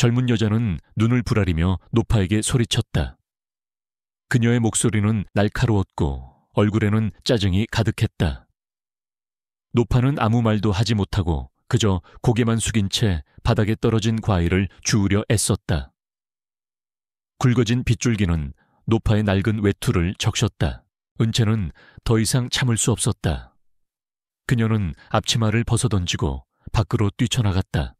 젊은 여자는 눈을 부라리며 노파에게 소리쳤다. 그녀의 목소리는 날카로웠고 얼굴에는 짜증이 가득했다. 노파는 아무 말도 하지 못하고 그저 고개만 숙인 채 바닥에 떨어진 과일을 주우려 애썼다. 굵어진 빗줄기는 노파의 낡은 외투를 적셨다. 은채는 더 이상 참을 수 없었다. 그녀는 앞치마를 벗어던지고 밖으로 뛰쳐나갔다.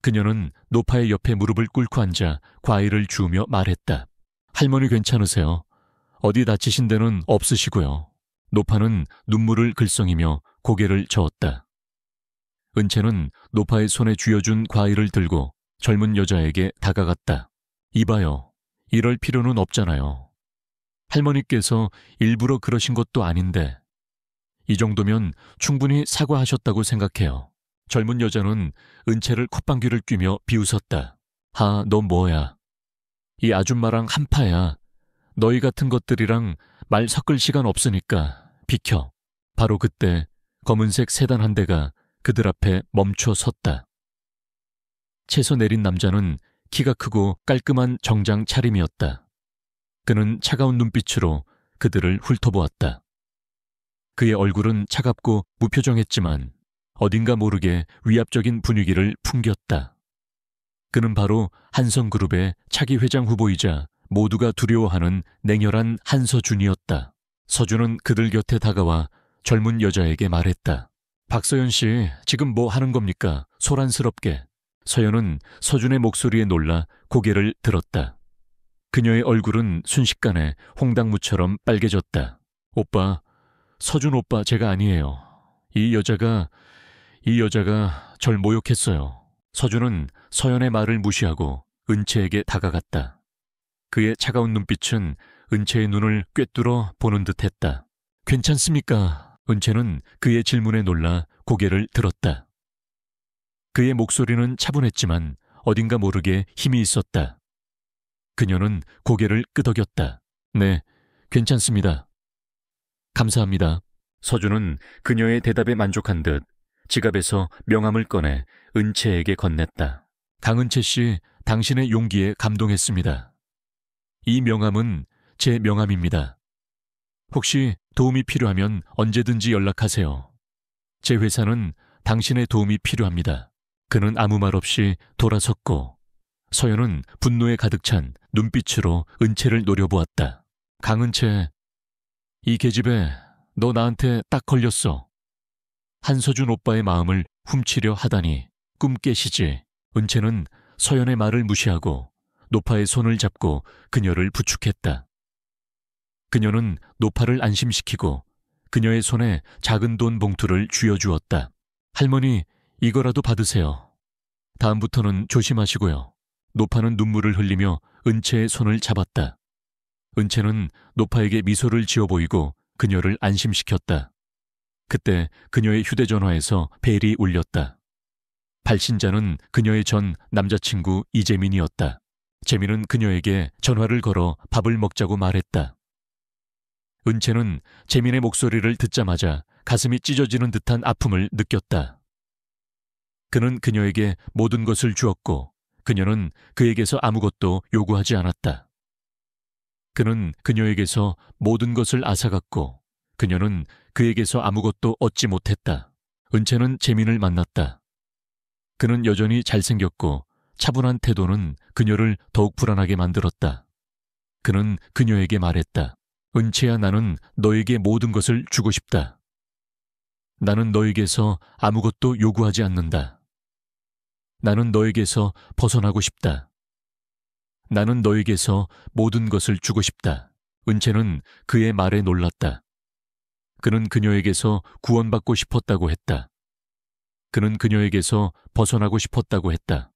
그녀는 노파의 옆에 무릎을 꿇고 앉아 과일을 주우며 말했다. 할머니 괜찮으세요? 어디 다치신 데는 없으시고요. 노파는 눈물을 글썽이며 고개를 저었다. 은채는 노파의 손에 쥐어준 과일을 들고 젊은 여자에게 다가갔다. 이봐요. 이럴 필요는 없잖아요. 할머니께서 일부러 그러신 것도 아닌데 이 정도면 충분히 사과하셨다고 생각해요. 젊은 여자는 은채를 콧방귀를 뀌며 비웃었다. 하, 너 뭐야? 이 아줌마랑 한파야. 너희 같은 것들이랑 말 섞을 시간 없으니까 비켜. 바로 그때 검은색 세단 한 대가 그들 앞에 멈춰 섰다. 채서 내린 남자는 키가 크고 깔끔한 정장 차림이었다. 그는 차가운 눈빛으로 그들을 훑어보았다. 그의 얼굴은 차갑고 무표정했지만 어딘가 모르게 위압적인 분위기를 풍겼다. 그는 바로 한성그룹의 차기 회장 후보이자 모두가 두려워하는 냉혈한 한서준이었다. 서준은 그들 곁에 다가와 젊은 여자에게 말했다. 박서연 씨, 지금 뭐 하는 겁니까? 소란스럽게. 서연은 서준의 목소리에 놀라 고개를 들었다. 그녀의 얼굴은 순식간에 홍당무처럼 빨개졌다. 오빠, 서준 오빠 제가 아니에요. 이 여자가 절 모욕했어요. 서준은 서연의 말을 무시하고 은채에게 다가갔다. 그의 차가운 눈빛은 은채의 눈을 꿰뚫어 보는 듯했다. 괜찮습니까? 은채는 그의 질문에 놀라 고개를 들었다. 그의 목소리는 차분했지만 어딘가 모르게 힘이 있었다. 그녀는 고개를 끄덕였다. 네, 괜찮습니다. 감사합니다. 서준은 그녀의 대답에 만족한 듯 지갑에서 명함을 꺼내 은채에게 건넸다. 강은채 씨, 당신의 용기에 감동했습니다. 이 명함은 제 명함입니다. 혹시 도움이 필요하면 언제든지 연락하세요. 제 회사는 당신의 도움이 필요합니다. 그는 아무 말 없이 돌아섰고 서연은 분노에 가득 찬 눈빛으로 은채를 노려보았다. 강은채, 이 계집애 너 나한테 딱 걸렸어. 한서준 오빠의 마음을 훔치려 하다니 꿈 깨시지. 은채는 서연의 말을 무시하고 노파의 손을 잡고 그녀를 부축했다. 그녀는 노파를 안심시키고 그녀의 손에 작은 돈 봉투를 쥐어주었다. 할머니, 이거라도 받으세요. 다음부터는 조심하시고요. 노파는 눈물을 흘리며 은채의 손을 잡았다. 은채는 노파에게 미소를 지어 보이고 그녀를 안심시켰다. 그때 그녀의 휴대전화에서 벨이 울렸다. 발신자는 그녀의 전 남자친구 이재민이었다. 재민은 그녀에게 전화를 걸어 밥을 먹자고 말했다. 은채는 재민의 목소리를 듣자마자 가슴이 찢어지는 듯한 아픔을 느꼈다. 그는 그녀에게 모든 것을 주었고 그녀는 그에게서 아무것도 요구하지 않았다. 그는 그녀에게서 모든 것을 앗아갔고 그녀는 그에게서 아무것도 얻지 못했다. 은채는 재민을 만났다. 그는 여전히 잘생겼고 차분한 태도는 그녀를 더욱 불안하게 만들었다. 그는 그녀에게 말했다. 은채야, 나는 너에게 모든 것을 주고 싶다. 나는 너에게서 아무것도 요구하지 않는다. 나는 너에게서 벗어나고 싶다. 나는 너에게서 모든 것을 주고 싶다. 은채는 그의 말에 놀랐다. 그는 그녀에게서 구원받고 싶었다고 했다. 그는 그녀에게서 벗어나고 싶었다고 했다.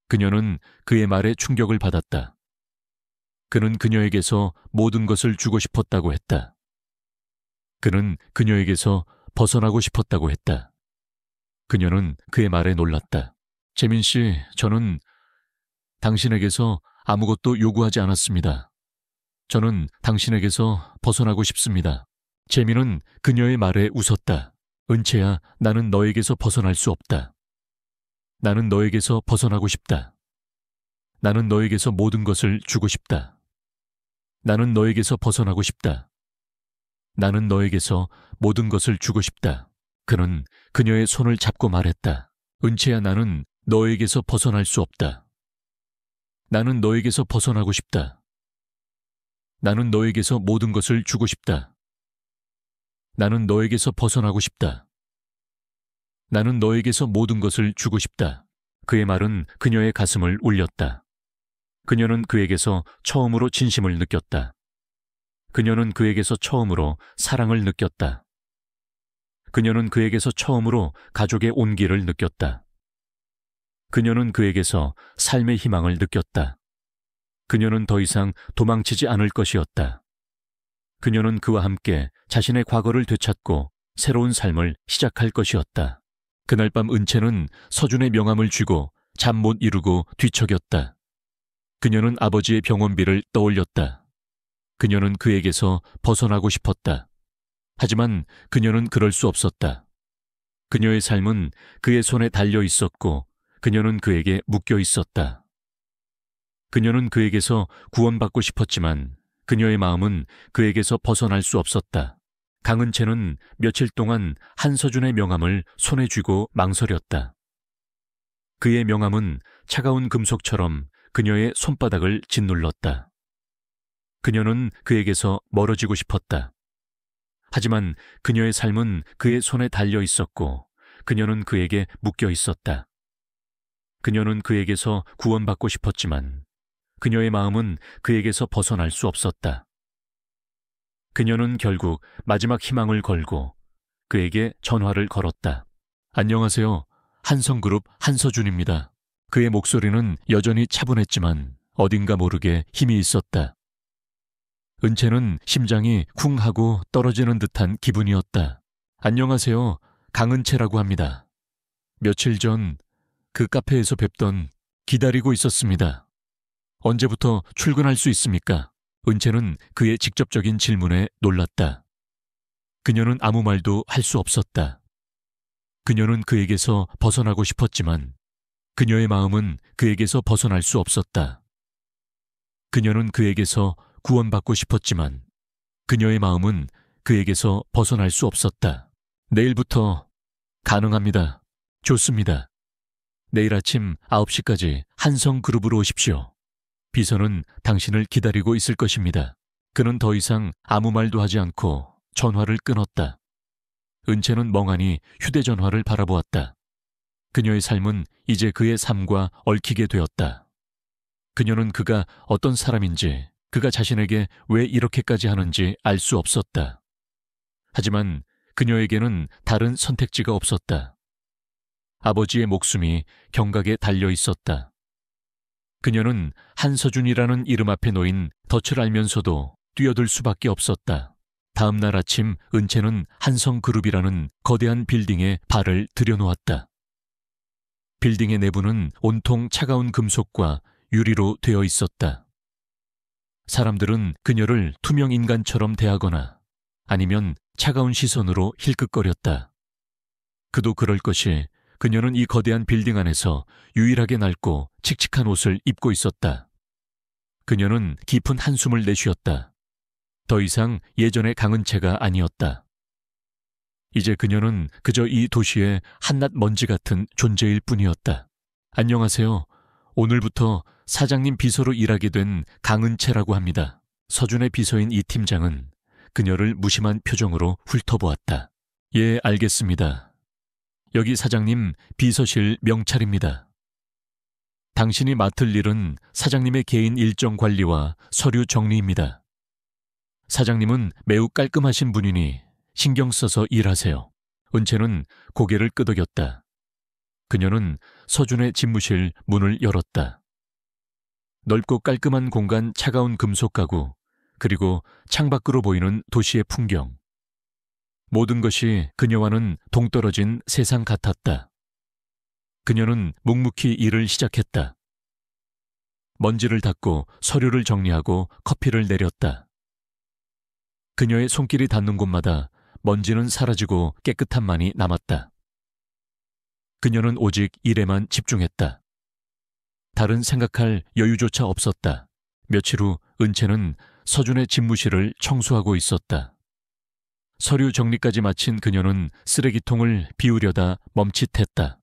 그녀는 그의 말에 충격을 받았다. 그는 그녀에게서 모든 것을 주고 싶었다고 했다. 그는 그녀에게서 벗어나고 싶었다고 했다. 그녀는 그의 말에 놀랐다. 재민 씨, 저는 당신에게서 아무것도 요구하지 않았습니다. 저는 당신에게서 벗어나고 싶습니다. 재민은 그녀의 말에 웃었다. 은채야, 나는 너에게서 벗어날 수 없다. 나는 너에게서 벗어나고 싶다. 나는 너에게서 모든 것을 주고 싶다. 나는 너에게서 벗어나고 싶다. 나는 너에게서 모든 것을 주고 싶다. 그는 그녀의 손을 잡고 말했다. 은채야, 나는 너에게서 벗어날 수 없다. 나는 너에게서 벗어나고 싶다. 나는 너에게서 모든 것을 주고 싶다. 나는 너에게서 벗어나고 싶다. 나는 너에게서 모든 것을 주고 싶다. 그의 말은 그녀의 가슴을 울렸다. 그녀는 그에게서 처음으로 진심을 느꼈다. 그녀는 그에게서 처음으로 사랑을 느꼈다. 그녀는 그에게서 처음으로 가족의 온기를 느꼈다. 그녀는 그에게서 삶의 희망을 느꼈다. 그녀는 더 이상 도망치지 않을 것이었다. 그녀는 그와 함께 자신의 과거를 되찾고 새로운 삶을 시작할 것이었다. 그날 밤 은채는 서준의 명함을 쥐고 잠 못 이루고 뒤척였다. 그녀는 아버지의 병원비를 떠올렸다. 그녀는 그에게서 벗어나고 싶었다. 하지만 그녀는 그럴 수 없었다. 그녀의 삶은 그의 손에 달려 있었고 그녀는 그에게 묶여 있었다. 그녀는 그에게서 구원받고 싶었지만 그녀의 마음은 그에게서 벗어날 수 없었다. 강은채는 며칠 동안 한서준의 명함을 손에 쥐고 망설였다. 그의 명함은 차가운 금속처럼 그녀의 손바닥을 짓눌렀다. 그녀는 그에게서 멀어지고 싶었다. 하지만 그녀의 삶은 그의 손에 달려 있었고 그녀는 그에게 묶여 있었다. 그녀는 그에게서 구원받고 싶었지만 그녀의 마음은 그에게서 벗어날 수 없었다. 그녀는 결국 마지막 희망을 걸고 그에게 전화를 걸었다. 안녕하세요. 한성그룹 한서준입니다. 그의 목소리는 여전히 차분했지만 어딘가 모르게 힘이 있었다. 은채는 심장이 쿵 하고 떨어지는 듯한 기분이었다. 안녕하세요. 강은채라고 합니다. 며칠 전 그 카페에서 뵙던 기다리고 있었습니다. 언제부터 출근할 수 있습니까? 은채는 그의 직접적인 질문에 놀랐다. 그녀는 아무 말도 할 수 없었다. 그녀는 그에게서 벗어나고 싶었지만 그녀의 마음은 그에게서 벗어날 수 없었다. 그녀는 그에게서 구원받고 싶었지만 그녀의 마음은 그에게서 벗어날 수 없었다. 내일부터 가능합니다. 좋습니다. 내일 아침 9시까지 한성그룹으로 오십시오. 비서는 당신을 기다리고 있을 것입니다. 그는 더 이상 아무 말도 하지 않고 전화를 끊었다. 은채는 멍하니 휴대전화를 바라보았다. 그녀의 삶은 이제 그의 삶과 얽히게 되었다. 그녀는 그가 어떤 사람인지, 그가 자신에게 왜 이렇게까지 하는지 알 수 없었다. 하지만 그녀에게는 다른 선택지가 없었다. 아버지의 목숨이 경각에 달려 있었다. 그녀는 한서준이라는 이름 앞에 놓인 덫을 알면서도 뛰어들 수밖에 없었다. 다음 날 아침 은채는 한성그룹이라는 거대한 빌딩에 발을 들여놓았다. 빌딩의 내부는 온통 차가운 금속과 유리로 되어 있었다. 사람들은 그녀를 투명 인간처럼 대하거나 아니면 차가운 시선으로 힐끗거렸다. 그도 그럴 것이 그녀는 이 거대한 빌딩 안에서 유일하게 낡고 칙칙한 옷을 입고 있었다. 그녀는 깊은 한숨을 내쉬었다. 더 이상 예전의 강은채가 아니었다. 이제 그녀는 그저 이 도시의 한낱 먼지 같은 존재일 뿐이었다. 안녕하세요. 오늘부터 사장님 비서로 일하게 된 강은채라고 합니다. 서준의 비서인 이 팀장은 그녀를 무심한 표정으로 훑어보았다. 예, 알겠습니다. 여기 사장님 비서실 명찰입니다. 당신이 맡을 일은 사장님의 개인 일정 관리와 서류 정리입니다. 사장님은 매우 깔끔하신 분이니 신경 써서 일하세요. 은채는 고개를 끄덕였다. 그녀는 서준의 집무실 문을 열었다. 넓고 깔끔한 공간, 차가운 금속 가구, 그리고 창밖으로 보이는 도시의 풍경. 모든 것이 그녀와는 동떨어진 세상 같았다. 그녀는 묵묵히 일을 시작했다. 먼지를 닦고 서류를 정리하고 커피를 내렸다. 그녀의 손길이 닿는 곳마다 먼지는 사라지고 깨끗함만이 남았다. 그녀는 오직 일에만 집중했다. 다른 생각할 여유조차 없었다. 며칠 후 은채는 서준의 집무실을 청소하고 있었다. 서류 정리까지 마친 그녀는 쓰레기통을 비우려다 멈칫했다.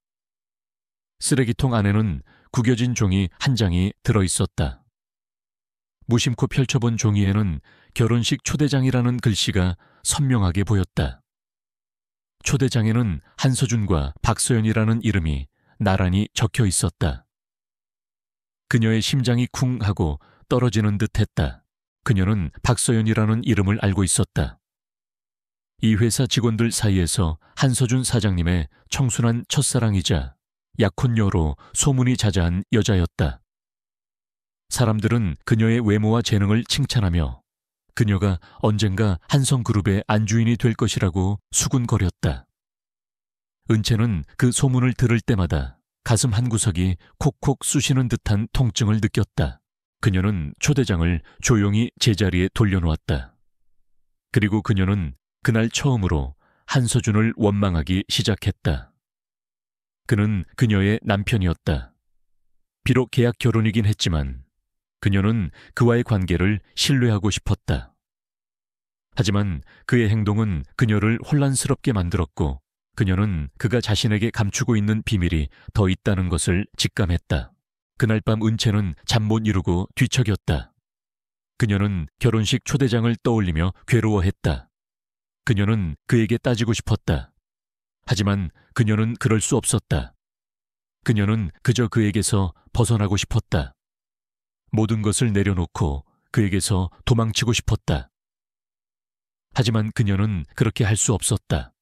쓰레기통 안에는 구겨진 종이 한 장이 들어있었다. 무심코 펼쳐본 종이에는 결혼식 초대장이라는 글씨가 선명하게 보였다. 초대장에는 한서준과 박서연이라는 이름이 나란히 적혀 있었다. 그녀의 심장이 쿵 하고 떨어지는 듯했다. 그녀는 박서연이라는 이름을 알고 있었다. 이 회사 직원들 사이에서 한서준 사장님의 청순한 첫사랑이자 약혼녀로 소문이 자자한 여자였다. 사람들은 그녀의 외모와 재능을 칭찬하며 그녀가 언젠가 한성그룹의 안주인이 될 것이라고 수군거렸다. 은채는 그 소문을 들을 때마다 가슴 한구석이 콕콕 쑤시는 듯한 통증을 느꼈다. 그녀는 초대장을 조용히 제자리에 돌려놓았다. 그리고 그녀는 그날 처음으로 한서준을 원망하기 시작했다. 그는 그녀의 남편이었다. 비록 계약 결혼이긴 했지만 그녀는 그와의 관계를 신뢰하고 싶었다. 하지만 그의 행동은 그녀를 혼란스럽게 만들었고 그녀는 그가 자신에게 감추고 있는 비밀이 더 있다는 것을 직감했다. 그날 밤 은채는 잠 못 이루고 뒤척였다. 그녀는 결혼식 초대장을 떠올리며 괴로워했다. 그녀는 그에게 따지고 싶었다. 하지만 그녀는 그럴 수 없었다. 그녀는 그저 그에게서 벗어나고 싶었다. 모든 것을 내려놓고 그에게서 도망치고 싶었다. 하지만 그녀는 그렇게 할 수 없었다.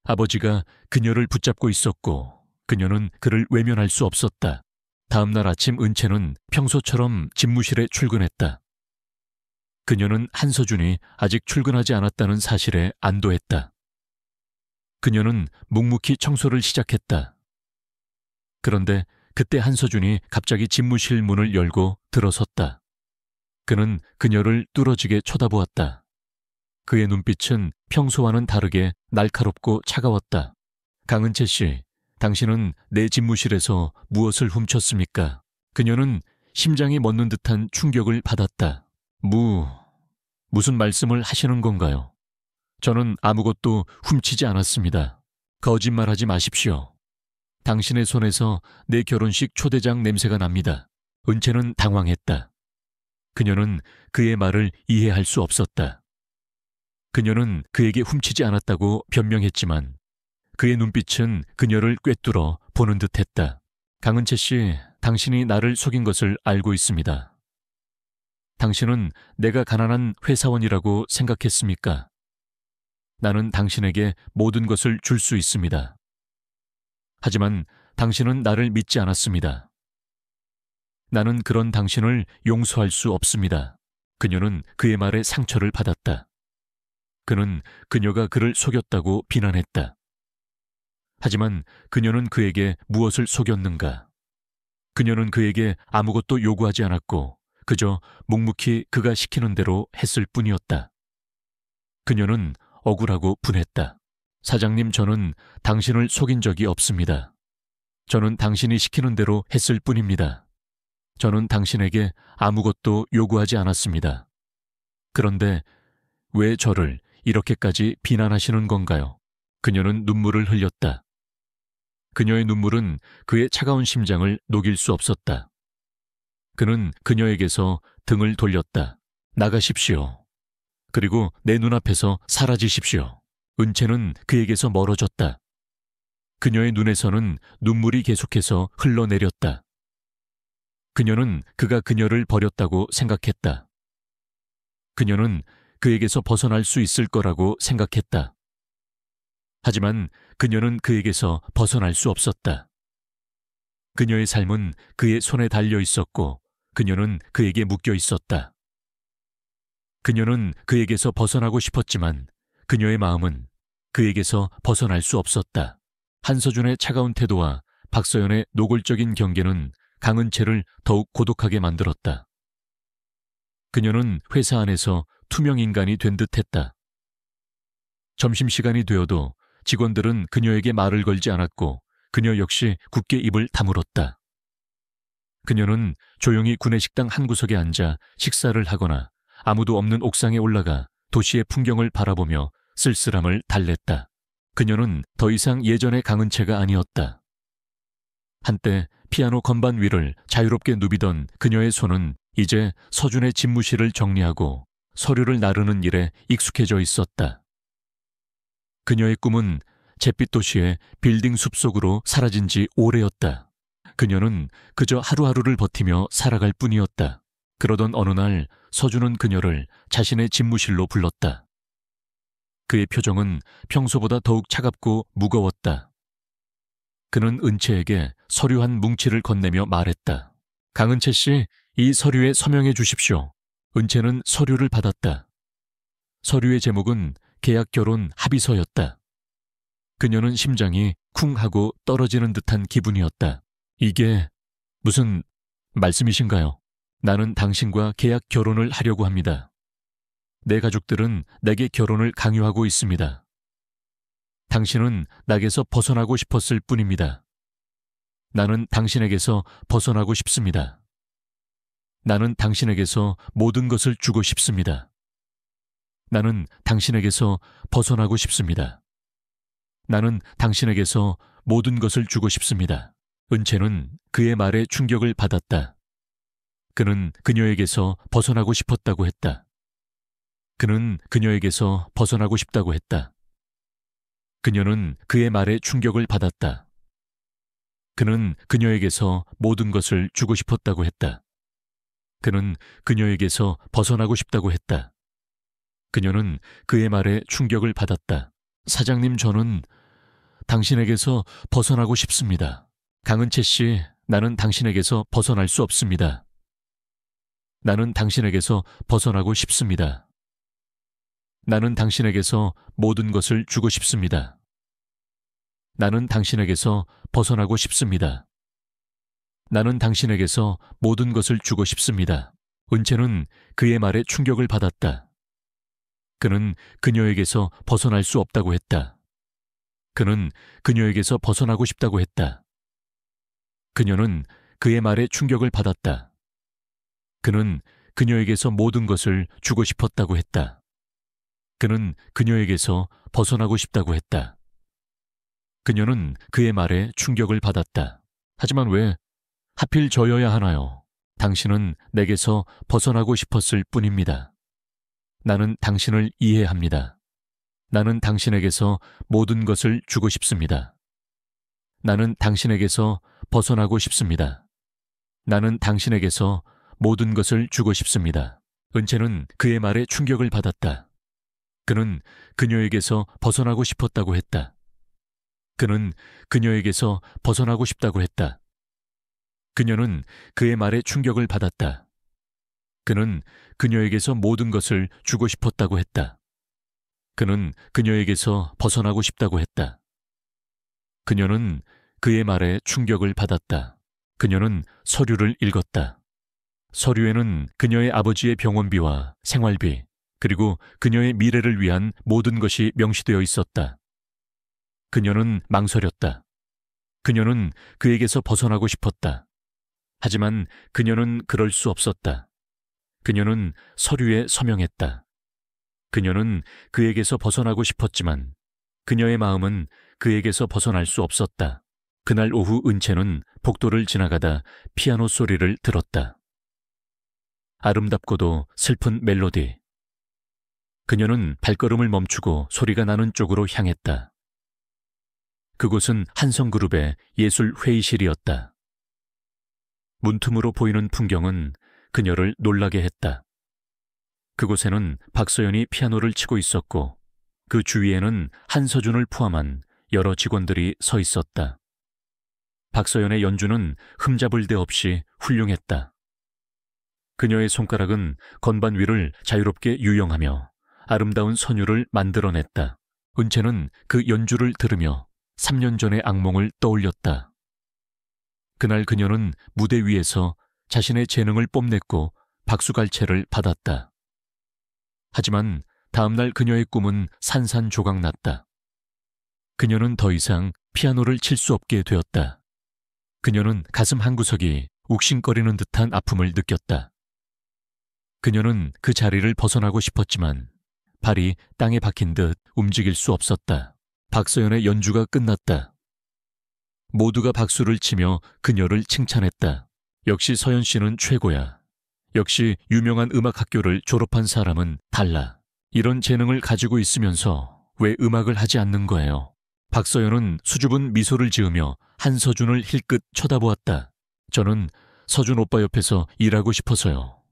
아버지가 그녀를 붙잡고 있었고 그녀는 그를 외면할 수 없었다. 다음 날 아침 은채는 평소처럼 집무실에 출근했다. 그녀는 한서준이 아직 출근하지 않았다는 사실에 안도했다. 그녀는 묵묵히 청소를 시작했다. 그런데 그때 한서준이 갑자기 집무실 문을 열고 들어섰다. 그는 그녀를 뚫어지게 쳐다보았다. 그의 눈빛은 평소와는 다르게 날카롭고 차가웠다. 강은채 씨, 당신은 내 집무실에서 무엇을 훔쳤습니까? 그녀는 심장이 멎는 듯한 충격을 받았다. 무슨 말씀을 하시는 건가요? 저는 아무것도 훔치지 않았습니다. 거짓말하지 마십시오. 당신의 손에서 내 결혼식 초대장 냄새가 납니다. 은채는 당황했다. 그녀는 그의 말을 이해할 수 없었다. 그녀는 그에게 훔치지 않았다고 변명했지만 그의 눈빛은 그녀를 꿰뚫어 보는 듯했다. 강은채 씨, 당신이 나를 속인 것을 알고 있습니다. 당신은 내가 가난한 회사원이라고 생각했습니까? 나는 당신에게 모든 것을 줄 수 있습니다. 하지만 당신은 나를 믿지 않았습니다. 나는 그런 당신을 용서할 수 없습니다. 그녀는 그의 말에 상처를 받았다. 그는 그녀가 그를 속였다고 비난했다. 하지만 그녀는 그에게 무엇을 속였는가? 그녀는 그에게 아무것도 요구하지 않았고 그저 묵묵히 그가 시키는 대로 했을 뿐이었다. 그녀는 억울하고 분했다. 사장님, 저는 당신을 속인 적이 없습니다. 저는 당신이 시키는 대로 했을 뿐입니다. 저는 당신에게 아무것도 요구하지 않았습니다. 그런데 왜 저를 이렇게까지 비난하시는 건가요? 그녀는 눈물을 흘렸다. 그녀의 눈물은 그의 차가운 심장을 녹일 수 없었다. 그는 그녀에게서 등을 돌렸다. 나가십시오. 그리고 내 눈앞에서 사라지십시오. 은채는 그에게서 멀어졌다. 그녀의 눈에서는 눈물이 계속해서 흘러내렸다. 그녀는 그가 그녀를 버렸다고 생각했다. 그녀는 그에게서 벗어날 수 있을 거라고 생각했다. 하지만 그녀는 그에게서 벗어날 수 없었다. 그녀의 삶은 그의 손에 달려 있었고 그녀는 그에게 묶여 있었다. 그녀는 그에게서 벗어나고 싶었지만 그녀의 마음은 그에게서 벗어날 수 없었다. 한서준의 차가운 태도와 박서연의 노골적인 경계는 강은채를 더욱 고독하게 만들었다. 그녀는 회사 안에서 투명 인간이 된 듯했다. 점심시간이 되어도 직원들은 그녀에게 말을 걸지 않았고 그녀 역시 굳게 입을 다물었다. 그녀는 조용히 구내식당 한 구석에 앉아 식사를 하거나 아무도 없는 옥상에 올라가 도시의 풍경을 바라보며 쓸쓸함을 달랬다. 그녀는 더 이상 예전의 강은채가 아니었다. 한때 피아노 건반 위를 자유롭게 누비던 그녀의 손은 이제 서준의 집무실을 정리하고 서류를 나르는 일에 익숙해져 있었다. 그녀의 꿈은 잿빛 도시의 빌딩 숲속으로 사라진 지 오래였다. 그녀는 그저 하루하루를 버티며 살아갈 뿐이었다. 그러던 어느 날 서준은 그녀를 자신의 집무실로 불렀다. 그의 표정은 평소보다 더욱 차갑고 무거웠다. 그는 은채에게 서류 한 뭉치를 건네며 말했다. 강은채 씨, 이 서류에 서명해 주십시오. 은채는 서류를 받았다. 서류의 제목은 계약 결혼 합의서였다. 그녀는 심장이 쿵 하고 떨어지는 듯한 기분이었다. 이게 무슨 말씀이신가요? 나는 당신과 계약 결혼을 하려고 합니다. 내 가족들은 내게 결혼을 강요하고 있습니다. 당신은 낙에서 벗어나고 싶었을 뿐입니다. 나는 당신에게서 벗어나고 싶습니다. 나는 당신에게서 모든 것을 주고 싶습니다. 나는 당신에게서 벗어나고 싶습니다. 나는 당신에게서 모든 것을 주고 싶습니다. 은채는 그의 말에 충격을 받았다. 그는 그녀에게서 벗어나고 싶었다고 했다. 그는 그녀에게서 벗어나고 싶다고 했다. 그녀는 그의 말에 충격을 받았다. 그는 그녀에게서 모든 것을 주고 싶었다고 했다. 그는 그녀에게서 벗어나고 싶다고 했다. 그녀는 그의 말에 충격을 받았다. 사장님, 저는 당신에게서 벗어나고 싶습니다. 강은채 씨, 나는 당신에게서 벗어날 수 없습니다. 나는 당신에게서 벗어나고 싶습니다. 나는 당신에게서 모든 것을 주고 싶습니다. 나는 당신에게서 벗어나고 싶습니다. 나는 당신에게서 모든 것을 주고 싶습니다. 은채는 그의 말에 충격을 받았다. 그는 그녀에게서 벗어날 수 없다고 했다. 그는 그녀에게서 벗어나고 싶다고 했다. 그녀는 그의 말에 충격을 받았다. 그는 그녀에게서 모든 것을 주고 싶었다고 했다. 그는 그녀에게서 벗어나고 싶다고 했다. 그녀는 그의 말에 충격을 받았다. 하지만 왜 하필 저여야 하나요? 당신은 내게서 벗어나고 싶었을 뿐입니다. 나는 당신을 이해합니다. 나는 당신에게서 모든 것을 주고 싶습니다. 나는 당신에게서 벗어나고 싶습니다. 나는 당신에게서 모든 것을 주고 싶습니다. 은채는 그의 말에 충격을 받았다. 그는 그녀에게서 벗어나고 싶었다고 했다. 그는 그녀에게서 벗어나고 싶다고 했다. 그녀는 그의 말에 충격을 받았다. 그는 그녀에게서 모든 것을 주고 싶었다고 했다. 그는 그녀에게서 벗어나고 싶다고 했다. 그녀는 그의 말에 충격을 받았다. 그녀는 서류를 읽었다. 서류에는 그녀의 아버지의 병원비와 생활비, 그리고 그녀의 미래를 위한 모든 것이 명시되어 있었다. 그녀는 망설였다. 그녀는 그에게서 벗어나고 싶었다. 하지만 그녀는 그럴 수 없었다. 그녀는 서류에 서명했다. 그녀는 그에게서 벗어나고 싶었지만 그녀의 마음은 그에게서 벗어날 수 없었다. 그날 오후 은채는 복도를 지나가다 피아노 소리를 들었다. 아름답고도 슬픈 멜로디. 그녀는 발걸음을 멈추고 소리가 나는 쪽으로 향했다. 그곳은 한성그룹의 예술 회의실이었다. 문틈으로 보이는 풍경은 그녀를 놀라게 했다. 그곳에는 박서연이 피아노를 치고 있었고 그 주위에는 한서준을 포함한 여러 직원들이 서 있었다. 박서연의 연주는 흠잡을 데 없이 훌륭했다. 그녀의 손가락은 건반 위를 자유롭게 유영하며 아름다운 선율을 만들어냈다. 은채는 그 연주를 들으며 3년 전의 악몽을 떠올렸다. 그날 그녀는 무대 위에서 자신의 재능을 뽐냈고 박수갈채를 받았다. 하지만 다음날 그녀의 꿈은 산산조각났다. 그녀는 더 이상 피아노를 칠 수 없게 되었다. 그녀는 가슴 한구석이 욱신거리는 듯한 아픔을 느꼈다. 그녀는 그 자리를 벗어나고 싶었지만 발이 땅에 박힌 듯 움직일 수 없었다. 박서연의 연주가 끝났다. 모두가 박수를 치며 그녀를 칭찬했다. 역시 서연 씨는 최고야. 역시 유명한 음악학교를 졸업한 사람은 달라. 이런 재능을 가지고 있으면서 왜 음악을 하지 않는 거예요? 박서연은 수줍은 미소를 지으며 한서준을 힐끗 쳐다보았다. 저는 서준 오빠 옆에서 일하고 싶어서요.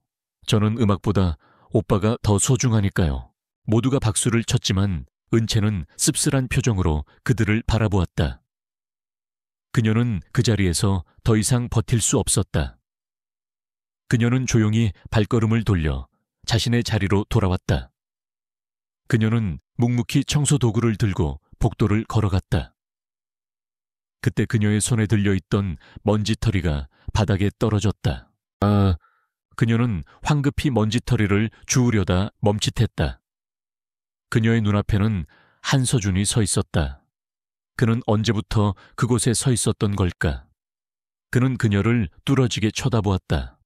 저는 음악보다 오빠가 더 소중하니까요. 모두가 박수를 쳤지만 은채는 씁쓸한 표정으로 그들을 바라보았다. 그녀는 그 자리에서 더 이상 버틸 수 없었다. 그녀는 조용히 발걸음을 돌려 자신의 자리로 돌아왔다. 그녀는 묵묵히 청소 도구를 들고 복도를 걸어갔다. 그때 그녀의 손에 들려있던 먼지털이가 바닥에 떨어졌다. 그녀는 황급히 먼지털이를 주우려다 멈칫했다. 그녀의 눈앞에는 한서준이 서 있었다. 그는 언제부터 그곳에 서 있었던 걸까? 그는 그녀를 뚫어지게 쳐다보았다.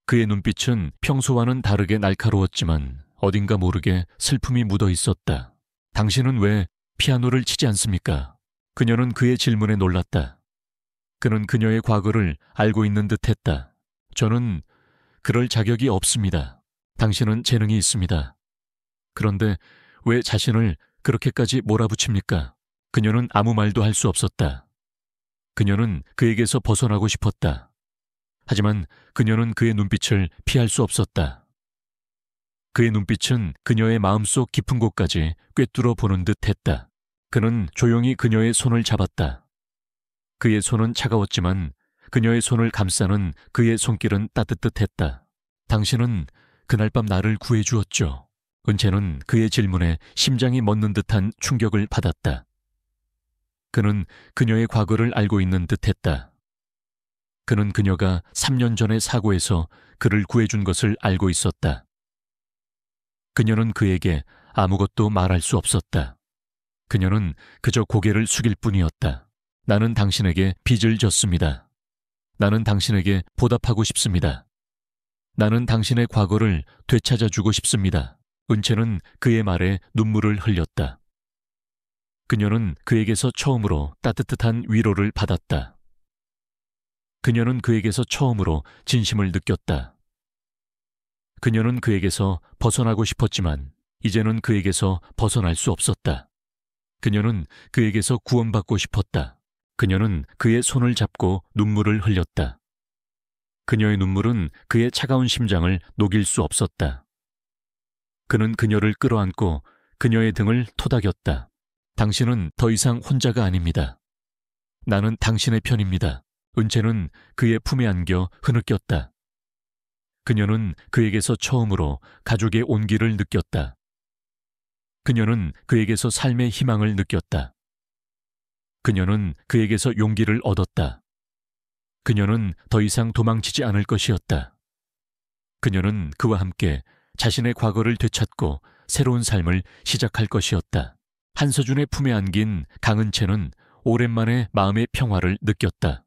그의 눈빛은 평소와는 다르게 날카로웠지만 어딘가 모르게 슬픔이 묻어 있었다. 당신은 왜 피아노를 치지 않습니까? 그녀는 그의 질문에 놀랐다. 그는 그녀의 과거를 알고 있는 듯했다. 저는 그럴 자격이 없습니다. 당신은 재능이 있습니다. 그런데 왜 자신을 그렇게까지 몰아붙입니까? 그녀는 아무 말도 할 수 없었다. 그녀는 그에게서 벗어나고 싶었다. 하지만 그녀는 그의 눈빛을 피할 수 없었다. 그의 눈빛은 그녀의 마음속 깊은 곳까지 꿰뚫어 보는 듯 했다. 그는 조용히 그녀의 손을 잡았다. 그의 손은 차가웠지만 그녀의 손을 감싸는 그의 손길은 따뜻했다. 당신은 그날 밤 나를 구해주었죠. 은채는 그의 질문에 심장이 멎는 듯한 충격을 받았다. 그는 그녀의 과거를 알고 있는 듯했다. 그는 그녀가 3년 전의 사고에서 그를 구해준 것을 알고 있었다. 그녀는 그에게 아무것도 말할 수 없었다. 그녀는 그저 고개를 숙일 뿐이었다. 나는 당신에게 빚을 졌습니다. 나는 당신에게 보답하고 싶습니다. 나는 당신의 과거를 되찾아주고 싶습니다. 은채는 그의 말에 눈물을 흘렸다. 그녀는 그에게서 처음으로 따뜻한 위로를 받았다. 그녀는 그에게서 처음으로 진심을 느꼈다. 그녀는 그에게서 벗어나고 싶었지만 이제는 그에게서 벗어날 수 없었다. 그녀는 그에게서 구원받고 싶었다. 그녀는 그의 손을 잡고 눈물을 흘렸다. 그녀의 눈물은 그의 차가운 심장을 녹일 수 없었다. 그는 그녀를 끌어안고 그녀의 등을 토닥였다. 당신은 더 이상 혼자가 아닙니다. 나는 당신의 편입니다. 은채는 그의 품에 안겨 흐느꼈다. 그녀는 그에게서 처음으로 가족의 온기를 느꼈다. 그녀는 그에게서 삶의 희망을 느꼈다. 그녀는 그에게서 용기를 얻었다. 그녀는 더 이상 도망치지 않을 것이었다. 그녀는 그와 함께 자신의 과거를 되찾고 새로운 삶을 시작할 것이었다. 한서준의 품에 안긴 강은채는 오랜만에 마음의 평화를 느꼈다.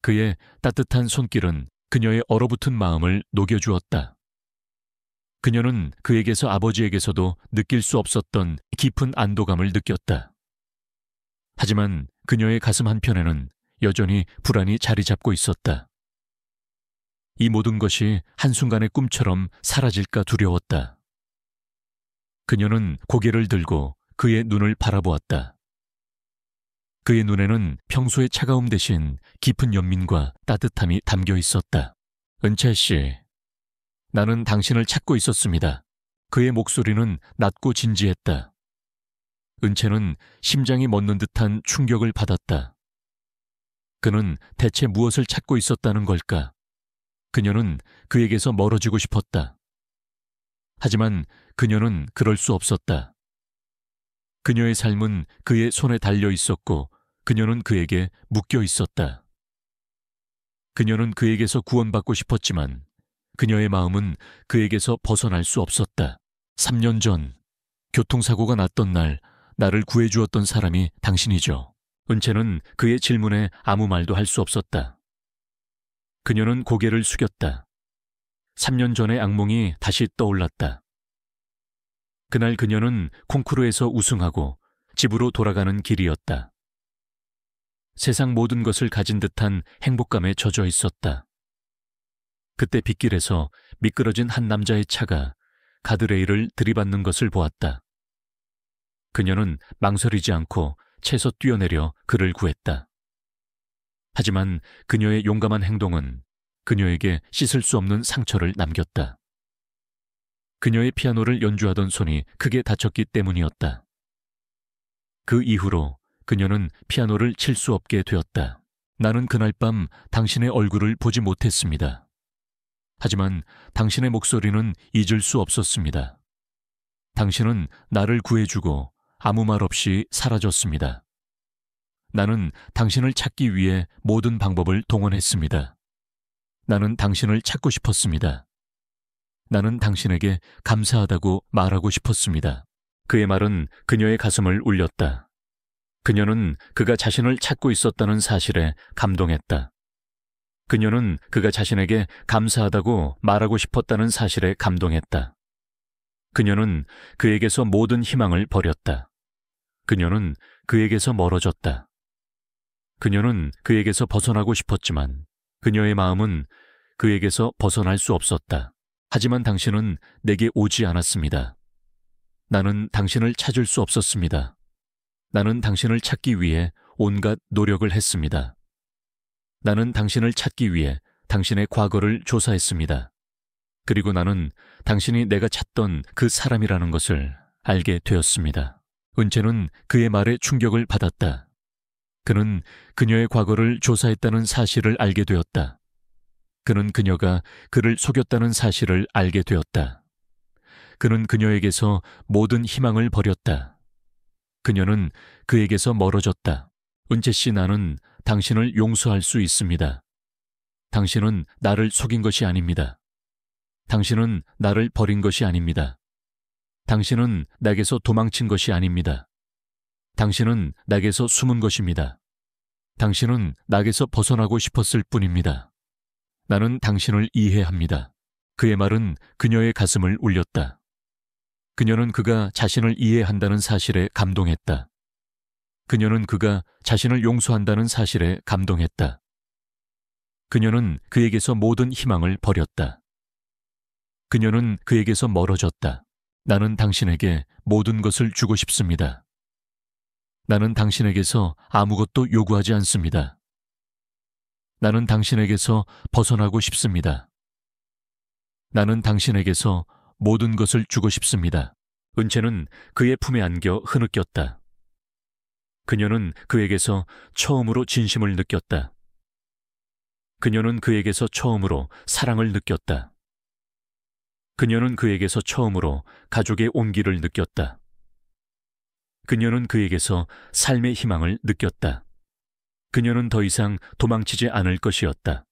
그의 따뜻한 손길은 그녀의 얼어붙은 마음을 녹여주었다. 그녀는 그에게서 아버지에게서도 느낄 수 없었던 깊은 안도감을 느꼈다. 하지만 그녀의 가슴 한편에는 여전히 불안이 자리 잡고 있었다. 이 모든 것이 한순간의 꿈처럼 사라질까 두려웠다. 그녀는 고개를 들고 그의 눈을 바라보았다. 그의 눈에는 평소의 차가움 대신 깊은 연민과 따뜻함이 담겨 있었다. 은채 씨, 나는 당신을 찾고 있었습니다. 그의 목소리는 낮고 진지했다. 은채는 심장이 멎는 듯한 충격을 받았다. 그는 대체 무엇을 찾고 있었다는 걸까? 그녀는 그에게서 멀어지고 싶었다. 하지만 그녀는 그럴 수 없었다. 그녀의 삶은 그의 손에 달려 있었고 그녀는 그에게 묶여 있었다. 그녀는 그에게서 구원받고 싶었지만 그녀의 마음은 그에게서 벗어날 수 없었다. 3년 전 교통사고가 났던 날 나를 구해주었던 사람이 당신이죠. 은채는 그의 질문에 아무 말도 할 수 없었다. 그녀는 고개를 숙였다. 3년 전의 악몽이 다시 떠올랐다. 그날 그녀는 콩쿠르에서 우승하고 집으로 돌아가는 길이었다. 세상 모든 것을 가진 듯한 행복감에 젖어 있었다. 그때 빗길에서 미끄러진 한 남자의 차가 가드레일을 들이받는 것을 보았다. 그녀는 망설이지 않고 채서 뛰어내려 그를 구했다. 하지만 그녀의 용감한 행동은 그녀에게 씻을 수 없는 상처를 남겼다. 그녀의 피아노를 연주하던 손이 크게 다쳤기 때문이었다. 그 이후로 그녀는 피아노를 칠 수 없게 되었다. 나는 그날 밤 당신의 얼굴을 보지 못했습니다. 하지만 당신의 목소리는 잊을 수 없었습니다. 당신은 나를 구해주고 아무 말 없이 사라졌습니다. 나는 당신을 찾기 위해 모든 방법을 동원했습니다. 나는 당신을 찾고 싶었습니다. 나는 당신에게 감사하다고 말하고 싶었습니다. 그의 말은 그녀의 가슴을 울렸다. 그녀는 그가 자신을 찾고 있었다는 사실에 감동했다. 그녀는 그가 자신에게 감사하다고 말하고 싶었다는 사실에 감동했다. 그녀는 그에게서 모든 희망을 버렸다. 그녀는 그에게서 멀어졌다. 그녀는 그에게서 벗어나고 싶었지만 그녀의 마음은 그에게서 벗어날 수 없었다. 하지만 당신은 내게 오지 않았습니다. 나는 당신을 찾을 수 없었습니다. 나는 당신을 찾기 위해 온갖 노력을 했습니다. 나는 당신을 찾기 위해 당신의 과거를 조사했습니다. 그리고 나는 당신이 내가 찾던 그 사람이라는 것을 알게 되었습니다. 은채는 그의 말에 충격을 받았다. 그는 그녀의 과거를 조사했다는 사실을 알게 되었다. 그는 그녀가 그를 속였다는 사실을 알게 되었다. 그는 그녀에게서 모든 희망을 버렸다. 그녀는 그에게서 멀어졌다. 은채 씨, 나는 당신을 용서할 수 있습니다. 당신은 나를 속인 것이 아닙니다. 당신은 나를 버린 것이 아닙니다. 당신은 내게서 도망친 것이 아닙니다. 당신은 내게서 숨은 것입니다. 당신은 나에게서 벗어나고 싶었을 뿐입니다. 나는 당신을 이해합니다. 그의 말은 그녀의 가슴을 울렸다. 그녀는 그가 자신을 이해한다는 사실에 감동했다. 그녀는 그가 자신을 용서한다는 사실에 감동했다. 그녀는 그에게서 모든 희망을 버렸다. 그녀는 그에게서 멀어졌다. 나는 당신에게 모든 것을 주고 싶습니다. 나는 당신에게서 아무것도 요구하지 않습니다. 나는 당신에게서 벗어나고 싶습니다. 나는 당신에게서 모든 것을 주고 싶습니다. 은채는 그의 품에 안겨 흐느꼈다. 그녀는 그에게서 처음으로 진심을 느꼈다. 그녀는 그에게서 처음으로 사랑을 느꼈다. 그녀는 그에게서 처음으로 가족의 온기를 느꼈다. 그녀는 그에게서 삶의 희망을 느꼈다. 그녀는 더 이상 도망치지 않을 것이었다.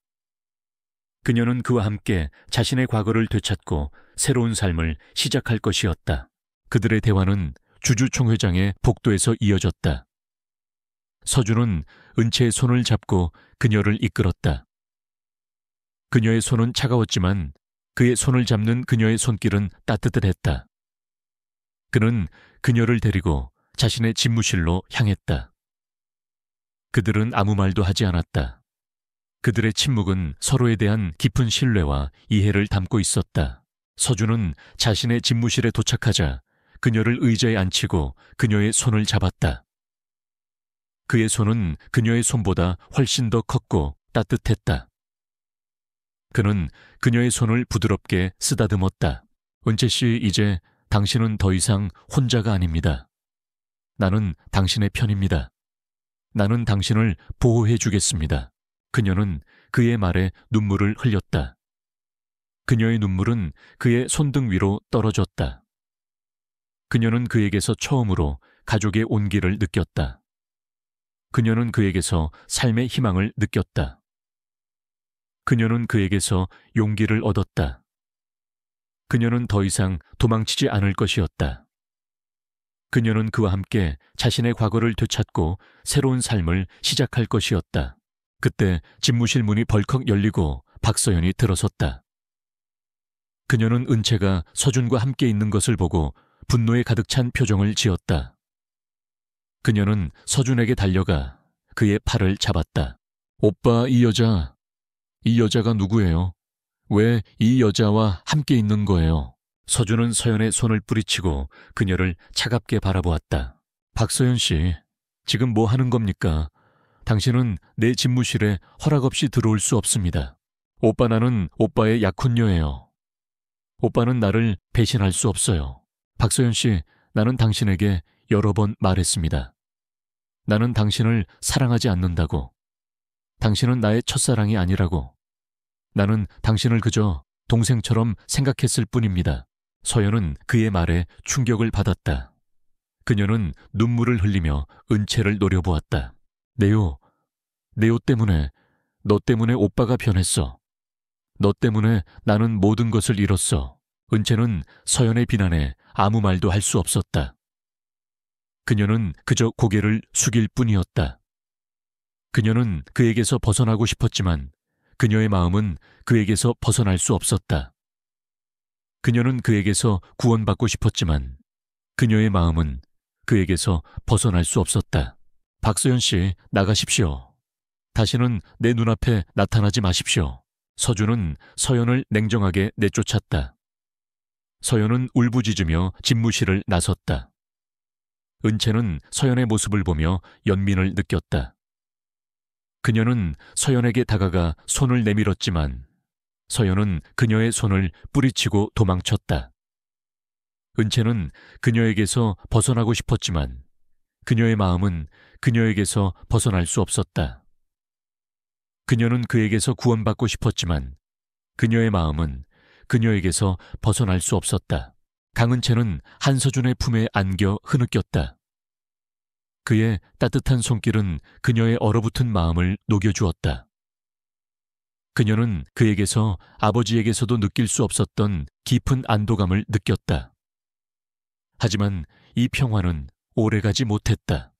그녀는 그와 함께 자신의 과거를 되찾고 새로운 삶을 시작할 것이었다. 그들의 대화는 주주총회장의 복도에서 이어졌다. 서준은 은채의 손을 잡고 그녀를 이끌었다. 그녀의 손은 차가웠지만 그의 손을 잡는 그녀의 손길은 따뜻했다. 그는 그녀를 데리고 자신의 집무실로 향했다. 그들은 아무 말도 하지 않았다. 그들의 침묵은 서로에 대한 깊은 신뢰와 이해를 담고 있었다. 서준은 자신의 집무실에 도착하자 그녀를 의자에 앉히고 그녀의 손을 잡았다. 그의 손은 그녀의 손보다 훨씬 더 컸고 따뜻했다. 그는 그녀의 손을 부드럽게 쓰다듬었다. 은채 씨, 이제 당신은 더 이상 혼자가 아닙니다. 나는 당신의 편입니다. 나는 당신을 보호해 주겠습니다. 그녀는 그의 말에 눈물을 흘렸다. 그녀의 눈물은 그의 손등 위로 떨어졌다. 그녀는 그에게서 처음으로 가족의 온기를 느꼈다. 그녀는 그에게서 삶의 희망을 느꼈다. 그녀는 그에게서 용기를 얻었다. 그녀는 더 이상 도망치지 않을 것이었다. 그녀는 그와 함께 자신의 과거를 되찾고 새로운 삶을 시작할 것이었다. 그때 집무실 문이 벌컥 열리고 박서연이 들어섰다. 그녀는 은채가 서준과 함께 있는 것을 보고 분노에 가득 찬 표정을 지었다. 그녀는 서준에게 달려가 그의 팔을 잡았다. 오빠, 이 여자가 누구예요? 왜 이 여자와 함께 있는 거예요? 서준은 서연의 손을 뿌리치고 그녀를 차갑게 바라보았다. 박서연 씨, 지금 뭐 하는 겁니까? 당신은 내 집무실에 허락 없이 들어올 수 없습니다. 오빠, 나는 오빠의 약혼녀예요. 오빠는 나를 배신할 수 없어요. 박서연 씨, 나는 당신에게 여러 번 말했습니다. 나는 당신을 사랑하지 않는다고. 당신은 나의 첫사랑이 아니라고. 나는 당신을 그저 동생처럼 생각했을 뿐입니다. 서연은 그의 말에 충격을 받았다. 그녀는 눈물을 흘리며 은채를 노려보았다. 네오 때문에, 너 때문에 오빠가 변했어. 너 때문에 나는 모든 것을 잃었어. 은채는 서연의 비난에 아무 말도 할 수 없었다. 그녀는 그저 고개를 숙일 뿐이었다. 그녀는 그에게서 벗어나고 싶었지만 그녀의 마음은 그에게서 벗어날 수 없었다. 그녀는 그에게서 구원받고 싶었지만 그녀의 마음은 그에게서 벗어날 수 없었다. 박서연 씨, 나가십시오. 다시는 내 눈앞에 나타나지 마십시오. 서준은 서연을 냉정하게 내쫓았다. 서연은 울부짖으며 집무실을 나섰다. 은채는 서연의 모습을 보며 연민을 느꼈다. 그녀는 서연에게 다가가 손을 내밀었지만 서연은 그녀의 손을 뿌리치고 도망쳤다. 은채는 그녀에게서 벗어나고 싶었지만 그녀의 마음은 그녀에게서 벗어날 수 없었다. 그녀는 그에게서 구원받고 싶었지만 그녀의 마음은 그녀에게서 벗어날 수 없었다. 강은채는 한서준의 품에 안겨 흐느꼈다. 그의 따뜻한 손길은 그녀의 얼어붙은 마음을 녹여주었다. 그녀는 그에게서 아버지에게서도 느낄 수 없었던 깊은 안도감을 느꼈다. 하지만 이 평화는 오래가지 못했다.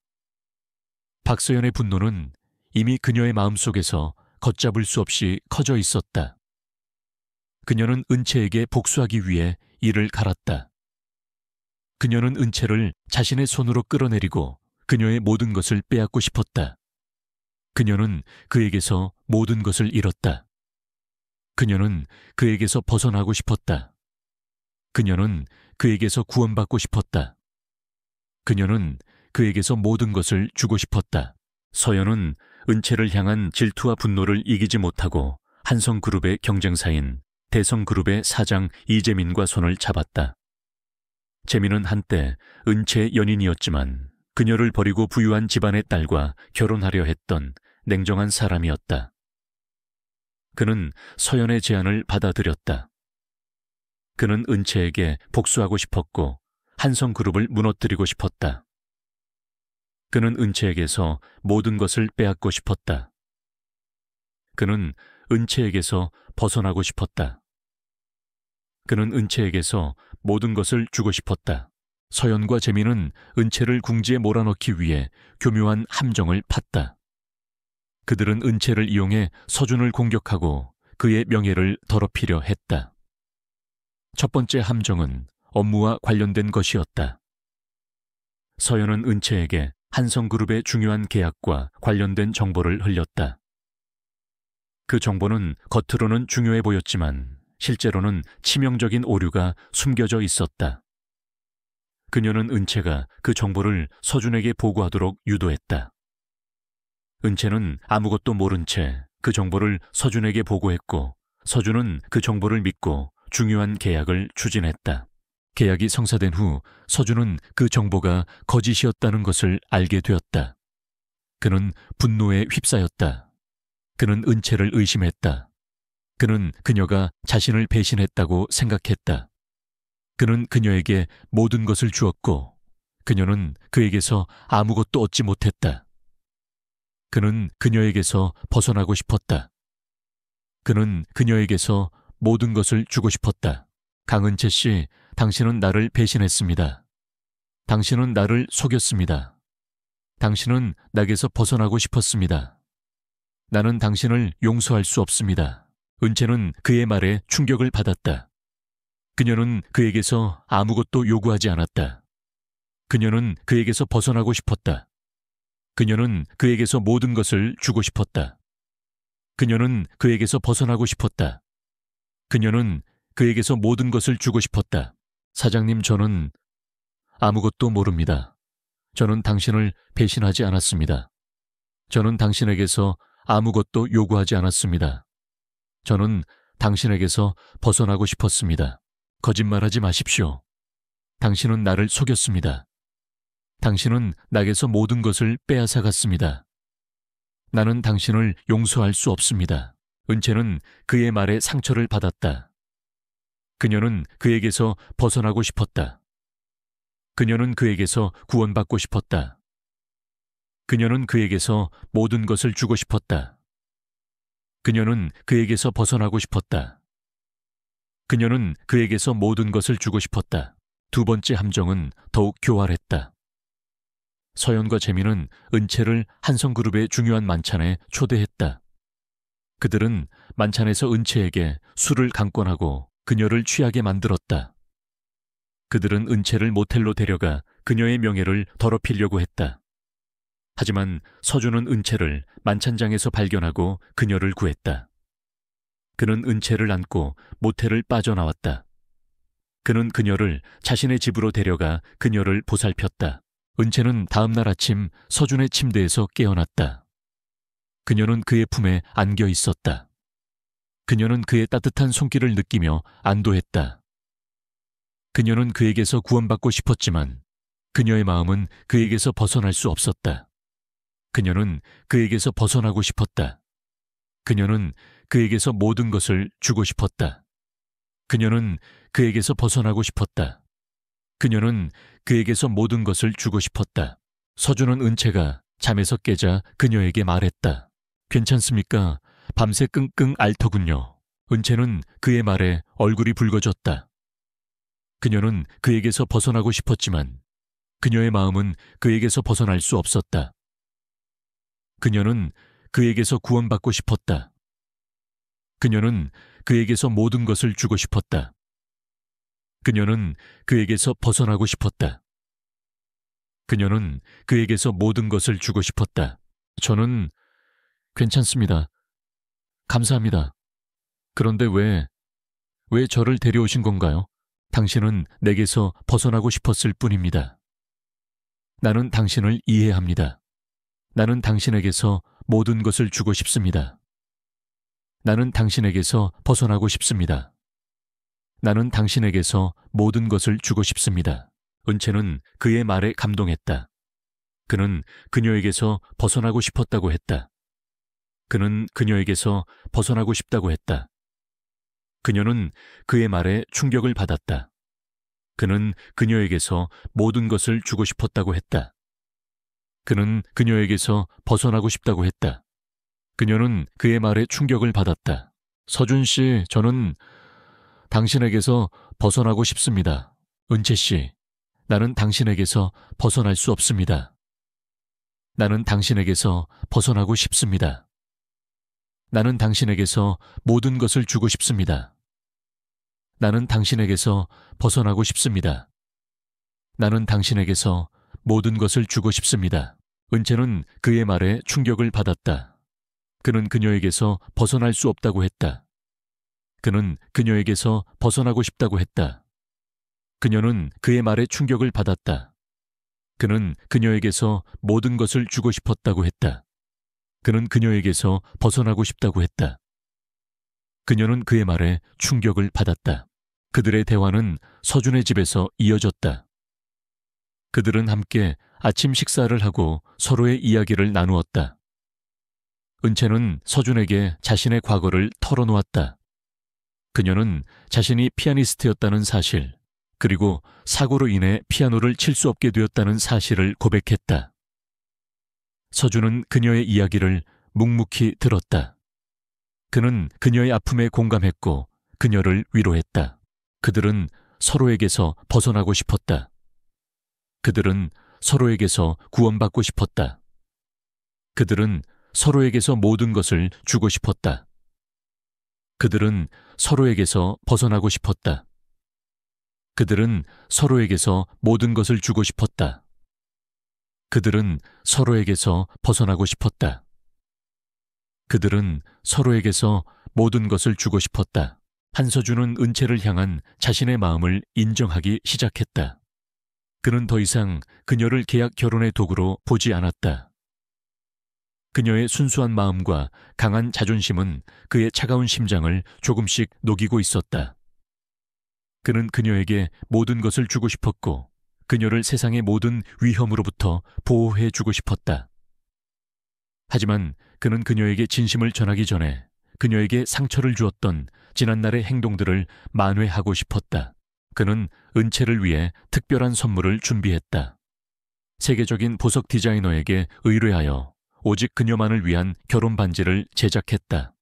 박서연의 분노는 이미 그녀의 마음속에서 걷잡을 수 없이 커져 있었다. 그녀는 은채에게 복수하기 위해 이를 갈았다. 그녀는 은채를 자신의 손으로 끌어내리고 그녀의 모든 것을 빼앗고 싶었다. 그녀는 그에게서 모든 것을 잃었다. 그녀는 그에게서 벗어나고 싶었다. 그녀는 그에게서 구원받고 싶었다. 그녀는 그에게서 모든 것을 주고 싶었다. 서연은 은채를 향한 질투와 분노를 이기지 못하고 한성그룹의 경쟁사인 대성그룹의 사장 이재민과 손을 잡았다. 재민은 한때 은채의 연인이었지만 그녀를 버리고 부유한 집안의 딸과 결혼하려 했던 냉정한 사람이었다. 그는 서연의 제안을 받아들였다. 그는 은채에게 복수하고 싶었고 한성그룹을 무너뜨리고 싶었다. 그는 은채에게서 모든 것을 빼앗고 싶었다. 그는 은채에게서 벗어나고 싶었다. 그는 은채에게서 모든 것을 주고 싶었다. 서연과 재민은 은채를 궁지에 몰아넣기 위해 교묘한 함정을 팠다. 그들은 은채를 이용해 서준을 공격하고 그의 명예를 더럽히려 했다. 첫 번째 함정은 업무와 관련된 것이었다. 서연은 은채에게 한성그룹의 중요한 계약과 관련된 정보를 흘렸다. 그 정보는 겉으로는 중요해 보였지만 실제로는 치명적인 오류가 숨겨져 있었다. 그녀는 은채가 그 정보를 서준에게 보고하도록 유도했다. 은채는 아무것도 모른 채 그 정보를 서준에게 보고했고 서준은 그 정보를 믿고 중요한 계약을 추진했다. 계약이 성사된 후 서준은 그 정보가 거짓이었다는 것을 알게 되었다. 그는 분노에 휩싸였다. 그는 은채를 의심했다. 그는 그녀가 자신을 배신했다고 생각했다. 그는 그녀에게 모든 것을 주었고 그녀는 그에게서 아무것도 얻지 못했다. 그는 그녀에게서 벗어나고 싶었다. 그는 그녀에게서 모든 것을 주고 싶었다. 강은채 씨, 당신은 나를 배신했습니다. 당신은 나를 속였습니다. 당신은 나에게서 벗어나고 싶었습니다. 나는 당신을 용서할 수 없습니다. 은채는 그의 말에 충격을 받았다. 그녀는 그에게서 아무것도 요구하지 않았다. 그녀는 그에게서 벗어나고 싶었다. 그녀는 그에게서 모든 것을 주고 싶었다. 그녀는 그에게서 벗어나고 싶었다. 그녀는 그에게서 모든 것을 주고 싶었다. 사장님, 저는 아무것도 모릅니다. 저는 당신을 배신하지 않았습니다. 저는 당신에게서 아무것도 요구하지 않았습니다. 저는 당신에게서 벗어나고 싶었습니다. 거짓말하지 마십시오. 당신은 나를 속였습니다. 당신은 나에게서 모든 것을 빼앗아갔습니다. 나는 당신을 용서할 수 없습니다. 은채는 그의 말에 상처를 받았다. 그녀는 그에게서 벗어나고 싶었다. 그녀는 그에게서 구원받고 싶었다. 그녀는 그에게서 모든 것을 주고 싶었다. 그녀는 그에게서 벗어나고 싶었다. 그녀는 그에게서 모든 것을 주고 싶었다. 두 번째 함정은 더욱 교활했다. 서연과 재민은 은채를 한성그룹의 중요한 만찬에 초대했다. 그들은 만찬에서 은채에게 술을 강권하고 그녀를 취하게 만들었다. 그들은 은채를 모텔로 데려가 그녀의 명예를 더럽히려고 했다. 하지만 서준은 은채를 만찬장에서 발견하고 그녀를 구했다. 그는 은채를 안고 모텔을 빠져나왔다. 그는 그녀를 자신의 집으로 데려가 그녀를 보살폈다. 은채는 다음 날 아침 서준의 침대에서 깨어났다. 그녀는 그의 품에 안겨 있었다. 그녀는 그의 따뜻한 손길을 느끼며 안도했다. 그녀는 그에게서 구원받고 싶었지만 그녀의 마음은 그에게서 벗어날 수 없었다. 그녀는 그에게서 벗어나고 싶었다. 그녀는 그에게서 모든 것을 주고 싶었다. 그녀는 그에게서 벗어나고 싶었다. 그녀는 그에게서 모든 것을 주고 싶었다. 서준은 은채가 잠에서 깨자 그녀에게 말했다. 괜찮습니까? 밤새 끙끙 앓더군요. 은채는 그의 말에 얼굴이 붉어졌다. 그녀는 그에게서 벗어나고 싶었지만 그녀의 마음은 그에게서 벗어날 수 없었다. 그녀는 그에게서 구원받고 싶었다. 그녀는 그에게서 모든 것을 주고 싶었다. 그녀는 그에게서 벗어나고 싶었다. 그녀는 그에게서 모든 것을 주고 싶었다. 저는 괜찮습니다. 감사합니다. 그런데 왜 저를 데려오신 건가요? 당신은 내게서 벗어나고 싶었을 뿐입니다. 나는 당신을 이해합니다. 나는 당신에게서 모든 것을 주고 싶습니다. 나는 당신에게서 벗어나고 싶습니다. 나는 당신에게서 모든 것을 주고 싶습니다. 은채는 그의 말에 감동했다. 그는 그녀에게서 벗어나고 싶었다고 했다. 그는 그녀에게서 벗어나고 싶다고 했다. 그녀는 그의 말에 충격을 받았다. 그는 그녀에게서 모든 것을 주고 싶었다고 했다. 그는 그녀에게서 벗어나고 싶다고 했다. 그녀는 그의 말에 충격을 받았다. 서준 씨, 저는 당신에게서 벗어나고 싶습니다. 은채 씨, 나는 당신에게서 벗어날 수 없습니다. 나는 당신에게서 벗어나고 싶습니다. 나는 당신에게서 모든 것을 주고 싶습니다. 나는 당신에게서 벗어나고 싶습니다. 나는 당신에게서 모든 것을 주고 싶습니다. 은채는 그의 말에 충격을 받았다. 그는 그녀에게서 벗어날 수 없다고 했다. 그는 그녀에게서 벗어나고 싶다고 했다. 그녀는 그의 말에 충격을 받았다. 그는 그녀에게서 모든 것을 주고 싶었다고 했다. 그는 그녀에게서 벗어나고 싶다고 했다. 그녀는 그의 말에 충격을 받았다. 그들의 대화는 서준의 집에서 이어졌다. 그들은 함께 아침 식사를 하고 서로의 이야기를 나누었다. 은채는 서준에게 자신의 과거를 털어놓았다. 그녀는 자신이 피아니스트였다는 사실, 그리고 사고로 인해 피아노를 칠 수 없게 되었다는 사실을 고백했다. 서준은 그녀의 이야기를 묵묵히 들었다. 그는 그녀의 아픔에 공감했고 그녀를 위로했다. 그들은 서로에게서 벗어나고 싶었다. 그들은 서로에게서 구원받고 싶었다. 그들은 서로에게서 모든 것을 주고 싶었다. 그들은 서로에게서 벗어나고 싶었다. 그들은 서로에게서 모든 것을 주고 싶었다. 그들은 서로에게서 벗어나고 싶었다. 그들은 서로에게서 모든 것을 주고 싶었다. 한서준은 은채를 향한 자신의 마음을 인정하기 시작했다. 그는 더 이상 그녀를 계약 결혼의 도구로 보지 않았다. 그녀의 순수한 마음과 강한 자존심은 그의 차가운 심장을 조금씩 녹이고 있었다. 그는 그녀에게 모든 것을 주고 싶었고 그녀를 세상의 모든 위험으로부터 보호해 주고 싶었다. 하지만 그는 그녀에게 진심을 전하기 전에 그녀에게 상처를 주었던 지난날의 행동들을 만회하고 싶었다. 그는 은채를 위해 특별한 선물을 준비했다. 세계적인 보석 디자이너에게 의뢰하여 오직 그녀만을 위한 결혼 반지를 제작했다.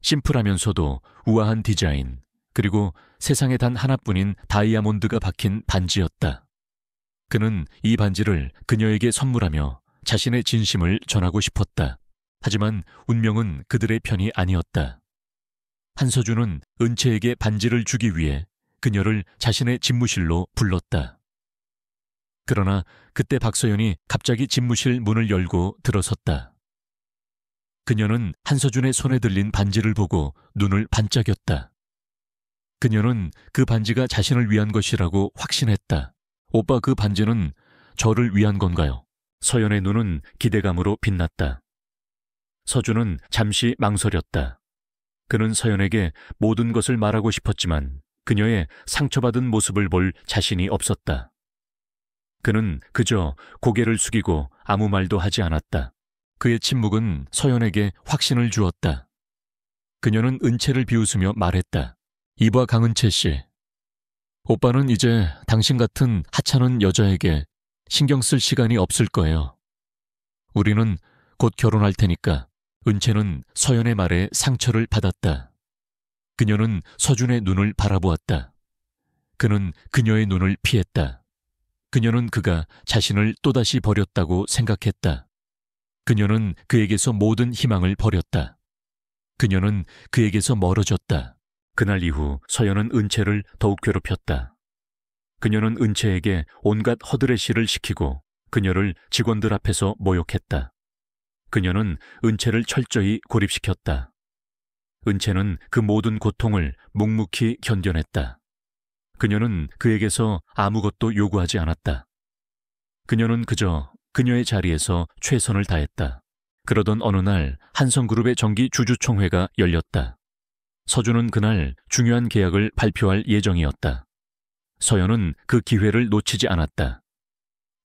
심플하면서도 우아한 디자인, 그리고 세상에 단 하나뿐인 다이아몬드가 박힌 반지였다. 그는 이 반지를 그녀에게 선물하며 자신의 진심을 전하고 싶었다. 하지만 운명은 그들의 편이 아니었다. 한서준은 은채에게 반지를 주기 위해 그녀를 자신의 집무실로 불렀다. 그러나 그때 박서연이 갑자기 집무실 문을 열고 들어섰다. 그녀는 한서준의 손에 들린 반지를 보고 눈을 반짝였다. 그녀는 그 반지가 자신을 위한 것이라고 확신했다. 오빠, 그 반지는 저를 위한 건가요? 서연의 눈은 기대감으로 빛났다. 서준은 잠시 망설였다. 그는 서연에게 모든 것을 말하고 싶었지만 그녀의 상처받은 모습을 볼 자신이 없었다. 그는 그저 고개를 숙이고 아무 말도 하지 않았다. 그의 침묵은 서연에게 확신을 주었다. 그녀는 은채를 비웃으며 말했다. 이봐, 강은채 씨. 오빠는 이제 당신 같은 하찮은 여자에게 신경 쓸 시간이 없을 거예요. 우리는 곧 결혼할 테니까. 은채는 서연의 말에 상처를 받았다. 그녀는 서준의 눈을 바라보았다. 그는 그녀의 눈을 피했다. 그녀는 그가 자신을 또다시 버렸다고 생각했다. 그녀는 그에게서 모든 희망을 버렸다. 그녀는 그에게서 멀어졌다. 그날 이후 서연은 은채를 더욱 괴롭혔다. 그녀는 은채에게 온갖 허드레시를 시키고 그녀를 직원들 앞에서 모욕했다. 그녀는 은채를 철저히 고립시켰다. 은채는 그 모든 고통을 묵묵히 견뎌냈다. 그녀는 그에게서 아무것도 요구하지 않았다. 그녀는 그저 그녀의 자리에서 최선을 다했다. 그러던 어느 날 한성그룹의 정기 주주총회가 열렸다. 서준은 그날 중요한 계약을 발표할 예정이었다. 서연은 그 기회를 놓치지 않았다.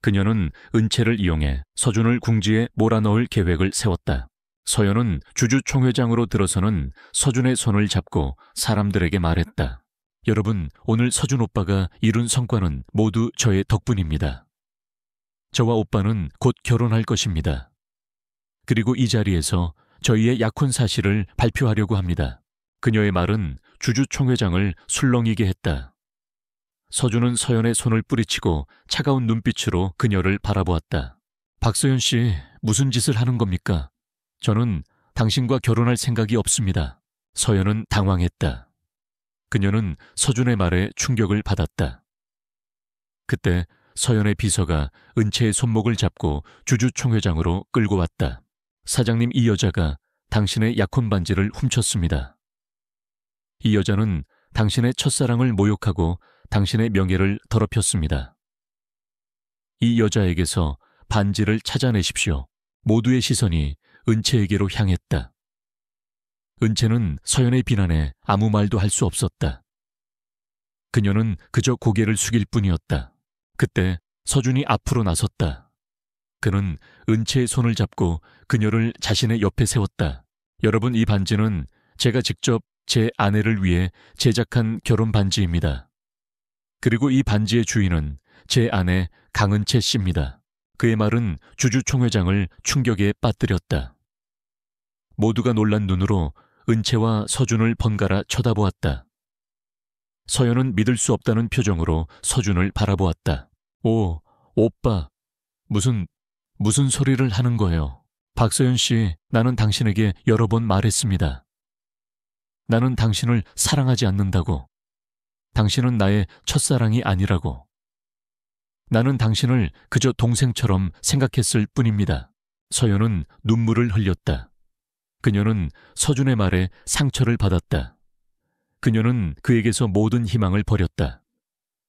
그녀는 은채를 이용해 서준을 궁지에 몰아넣을 계획을 세웠다. 서연은 주주총회장으로 들어서는 서준의 손을 잡고 사람들에게 말했다. 여러분, 오늘 서준 오빠가 이룬 성과는 모두 저의 덕분입니다. 저와 오빠는 곧 결혼할 것입니다. 그리고 이 자리에서 저희의 약혼 사실을 발표하려고 합니다. 그녀의 말은 주주총회장을 술렁이게 했다. 서준은 서연의 손을 뿌리치고 차가운 눈빛으로 그녀를 바라보았다. 박서연 씨, 무슨 짓을 하는 겁니까? 저는 당신과 결혼할 생각이 없습니다. 서연은 당황했다. 그녀는 서준의 말에 충격을 받았다. 그때 서연의 비서가 은채의 손목을 잡고 주주총회장으로 끌고 왔다. 사장님, 이 여자가 당신의 약혼 반지를 훔쳤습니다. 이 여자는 당신의 첫사랑을 모욕하고 당신의 명예를 더럽혔습니다. 이 여자에게서 반지를 찾아내십시오. 모두의 시선이 은채에게로 향했다. 은채는 서연의 비난에 아무 말도 할 수 없었다. 그녀는 그저 고개를 숙일 뿐이었다. 그때 서준이 앞으로 나섰다. 그는 은채의 손을 잡고 그녀를 자신의 옆에 세웠다. 여러분, 이 반지는 제가 직접 제 아내를 위해 제작한 결혼 반지입니다. 그리고 이 반지의 주인은 제 아내 강은채 씨입니다. 그의 말은 주주총회장을 충격에 빠뜨렸다. 모두가 놀란 눈으로 은채와 서준을 번갈아 쳐다보았다. 서연은 믿을 수 없다는 표정으로 서준을 바라보았다. 오, 오빠, 무슨 소리를 하는 거예요? 박서연 씨, 나는 당신에게 여러 번 말했습니다. 나는 당신을 사랑하지 않는다고. 당신은 나의 첫사랑이 아니라고. 나는 당신을 그저 동생처럼 생각했을 뿐입니다. 서연은 눈물을 흘렸다. 그녀는 서준의 말에 상처를 받았다. 그녀는 그에게서 모든 희망을 버렸다.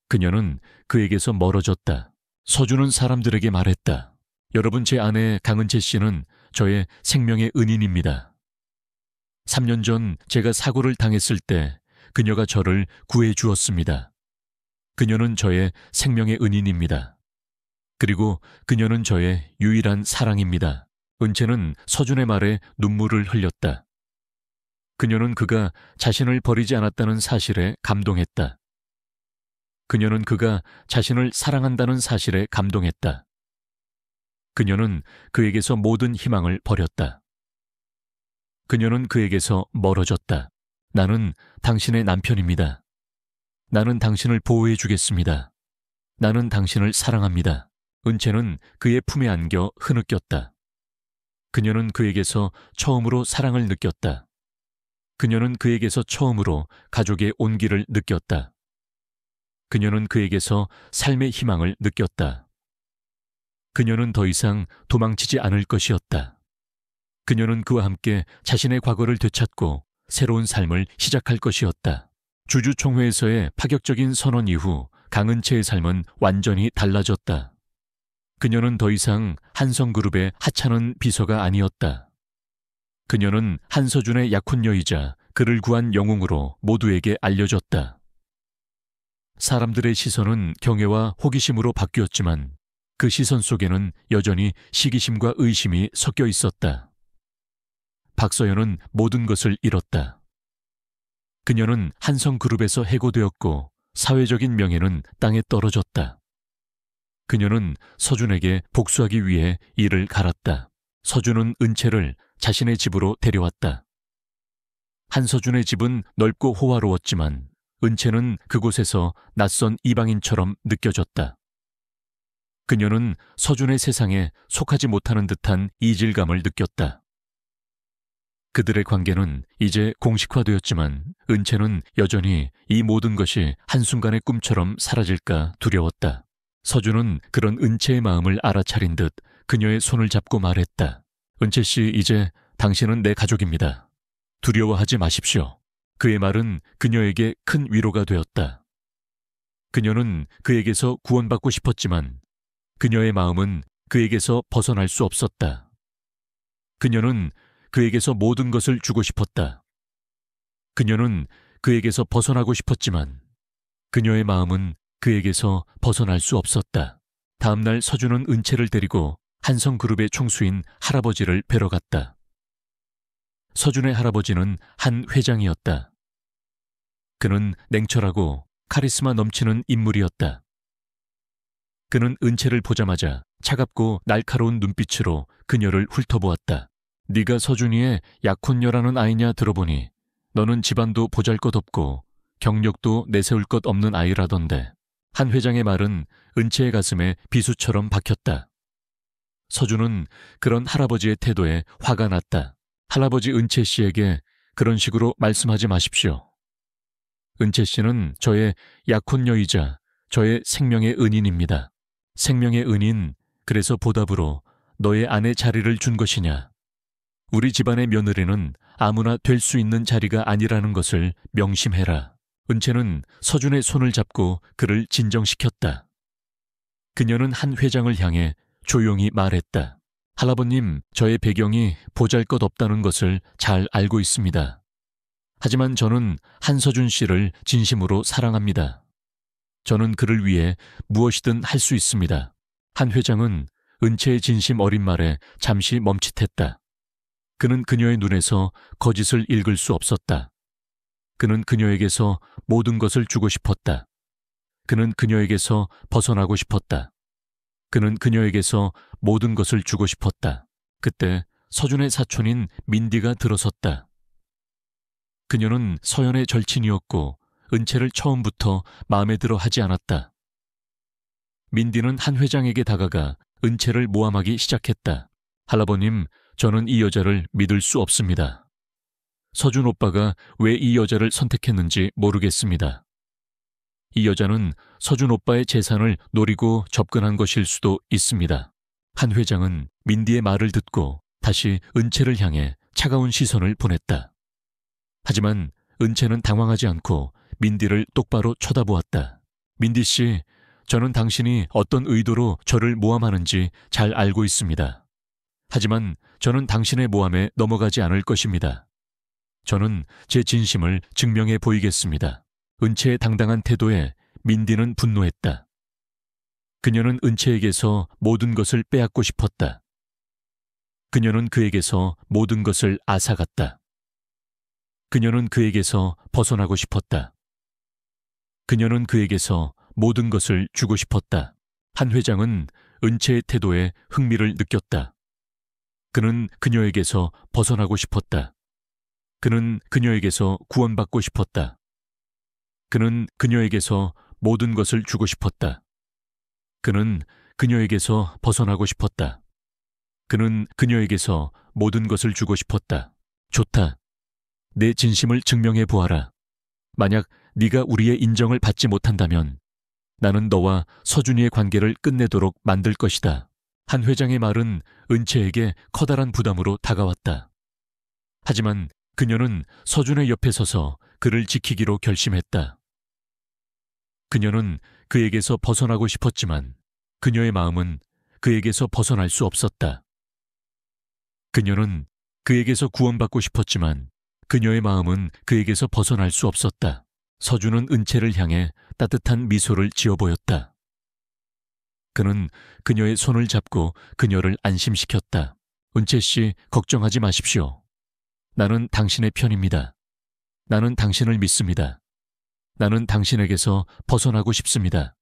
그녀는 그에게서 멀어졌다. 서준은 사람들에게 말했다. 여러분, 제 아내 강은채 씨는 저의 생명의 은인입니다. 3년 전 제가 사고를 당했을 때 그녀가 저를 구해 주었습니다. 그녀는 저의 생명의 은인입니다. 그리고 그녀는 저의 유일한 사랑입니다. 은채는 서준의 말에 눈물을 흘렸다. 그녀는 그가 자신을 버리지 않았다는 사실에 감동했다. 그녀는 그가 자신을 사랑한다는 사실에 감동했다. 그녀는 그에게서 모든 희망을 버렸다. 그녀는 그에게서 멀어졌다. 나는 당신의 남편입니다. 나는 당신을 보호해 주겠습니다. 나는 당신을 사랑합니다. 은채는 그의 품에 안겨 흐느꼈다. 그녀는 그에게서 처음으로 사랑을 느꼈다. 그녀는 그에게서 처음으로 가족의 온기를 느꼈다. 그녀는 그에게서 삶의 희망을 느꼈다. 그녀는 더 이상 도망치지 않을 것이었다. 그녀는 그와 함께 자신의 과거를 되찾고 새로운 삶을 시작할 것이었다. 주주총회에서의 파격적인 선언 이후 강은채의 삶은 완전히 달라졌다. 그녀는 더 이상 한성그룹의 하찮은 비서가 아니었다. 그녀는 한서준의 약혼녀이자 그를 구한 영웅으로 모두에게 알려졌다. 사람들의 시선은 경애와 호기심으로 바뀌었지만 그 시선 속에는 여전히 시기심과 의심이 섞여 있었다. 박서연은 모든 것을 잃었다. 그녀는 한성그룹에서 해고되었고 사회적인 명예는 땅에 떨어졌다. 그녀는 서준에게 복수하기 위해 이를 갈았다. 서준은 은채를 자신의 집으로 데려왔다. 한서준의 집은 넓고 호화로웠지만 은채는 그곳에서 낯선 이방인처럼 느껴졌다. 그녀는 서준의 세상에 속하지 못하는 듯한 이질감을 느꼈다. 그들의 관계는 이제 공식화되었지만 은채는 여전히 이 모든 것이 한순간의 꿈처럼 사라질까 두려웠다. 서준은 그런 은채의 마음을 알아차린 듯 그녀의 손을 잡고 말했다. 은채 씨, 이제 당신은 내 가족입니다. 두려워하지 마십시오. 그의 말은 그녀에게 큰 위로가 되었다. 그녀는 그에게서 구원받고 싶었지만 그녀의 마음은 그에게서 벗어날 수 없었다. 그녀는 그에게서 모든 것을 주고 싶었다. 그녀는 그에게서 벗어나고 싶었지만 그녀의 마음은 그에게서 벗어날 수 없었다. 다음 날 서준은 은채를 데리고 한성그룹의 총수인 할아버지를 뵈러 갔다. 서준의 할아버지는 한 회장이었다. 그는 냉철하고 카리스마 넘치는 인물이었다. 그는 은채를 보자마자 차갑고 날카로운 눈빛으로 그녀를 훑어보았다. 네가 서준이의 약혼녀라는 아이냐 들어보니 너는 집안도 보잘것없고 경력도 내세울 것 없는 아이라던데. 한 회장의 말은 은채의 가슴에 비수처럼 박혔다. 서준은 그런 할아버지의 태도에 화가 났다. 할아버지, 은채 씨에게 그런 식으로 말씀하지 마십시오. 은채 씨는 저의 약혼녀이자 저의 생명의 은인입니다. 생명의 은인, 그래서 보답으로 너의 아내 자리를 준 것이냐. 우리 집안의 며느리는 아무나 될 수 있는 자리가 아니라는 것을 명심해라. 은채는 서준의 손을 잡고 그를 진정시켰다. 그녀는 한 회장을 향해 조용히 말했다. 할아버님, 저의 배경이 보잘것없다는 것을 잘 알고 있습니다. 하지만 저는 한서준 씨를 진심으로 사랑합니다. 저는 그를 위해 무엇이든 할 수 있습니다. 한 회장은 은채의 진심 어린 말에 잠시 멈칫했다. 그는 그녀의 눈에서 거짓을 읽을 수 없었다. 그는 그녀에게서 모든 것을 주고 싶었다. 그는 그녀에게서 벗어나고 싶었다. 그는 그녀에게서 모든 것을 주고 싶었다. 그때 서준의 사촌인 민디가 들어섰다. 그녀는 서연의 절친이었고 은채를 처음부터 마음에 들어 하지 않았다. 민디는 한 회장에게 다가가 은채를 모함하기 시작했다. 할아버님, 저는 이 여자를 믿을 수 없습니다. 서준 오빠가 왜 이 여자를 선택했는지 모르겠습니다. 이 여자는 서준 오빠의 재산을 노리고 접근한 것일 수도 있습니다. 한 회장은 민디의 말을 듣고 다시 은채를 향해 차가운 시선을 보냈다. 하지만 은채는 당황하지 않고 민디를 똑바로 쳐다보았다. 민디 씨, 저는 당신이 어떤 의도로 저를 모함하는지 잘 알고 있습니다. 하지만 저는 당신의 모함에 넘어가지 않을 것입니다. 저는 제 진심을 증명해 보이겠습니다. 은채의 당당한 태도에 민디는 분노했다. 그녀는 은채에게서 모든 것을 빼앗고 싶었다. 그녀는 그에게서 모든 것을 앗아갔다. 그녀는 그에게서 벗어나고 싶었다. 그녀는 그에게서 모든 것을 주고 싶었다. 한 회장은 은채의 태도에 흥미를 느꼈다. 그는 그녀에게서 벗어나고 싶었다. 그는 그녀에게서 구원받고 싶었다. 그는 그녀에게서 모든 것을 주고 싶었다. 그는 그녀에게서 벗어나고 싶었다. 그는 그녀에게서 모든 것을 주고 싶었다. 좋다. 내 진심을 증명해 보아라. 만약 네가 우리의 인정을 받지 못한다면 나는 너와 서준이의 관계를 끝내도록 만들 것이다. 한 회장의 말은 은채에게 커다란 부담으로 다가왔다. 하지만 그녀는 서준의 옆에 서서 그를 지키기로 결심했다. 그녀는 그에게서 벗어나고 싶었지만 그녀의 마음은 그에게서 벗어날 수 없었다. 그녀는 그에게서 구원받고 싶었지만 그녀의 마음은 그에게서 벗어날 수 없었다. 서준은 은채를 향해 따뜻한 미소를 지어 보였다. 그는 그녀의 손을 잡고 그녀를 안심시켰다. 은채 씨, 걱정하지 마십시오. 나는 당신의 편입니다. 나는 당신을 믿습니다. 나는 당신에게서 벗어나고 싶습니다.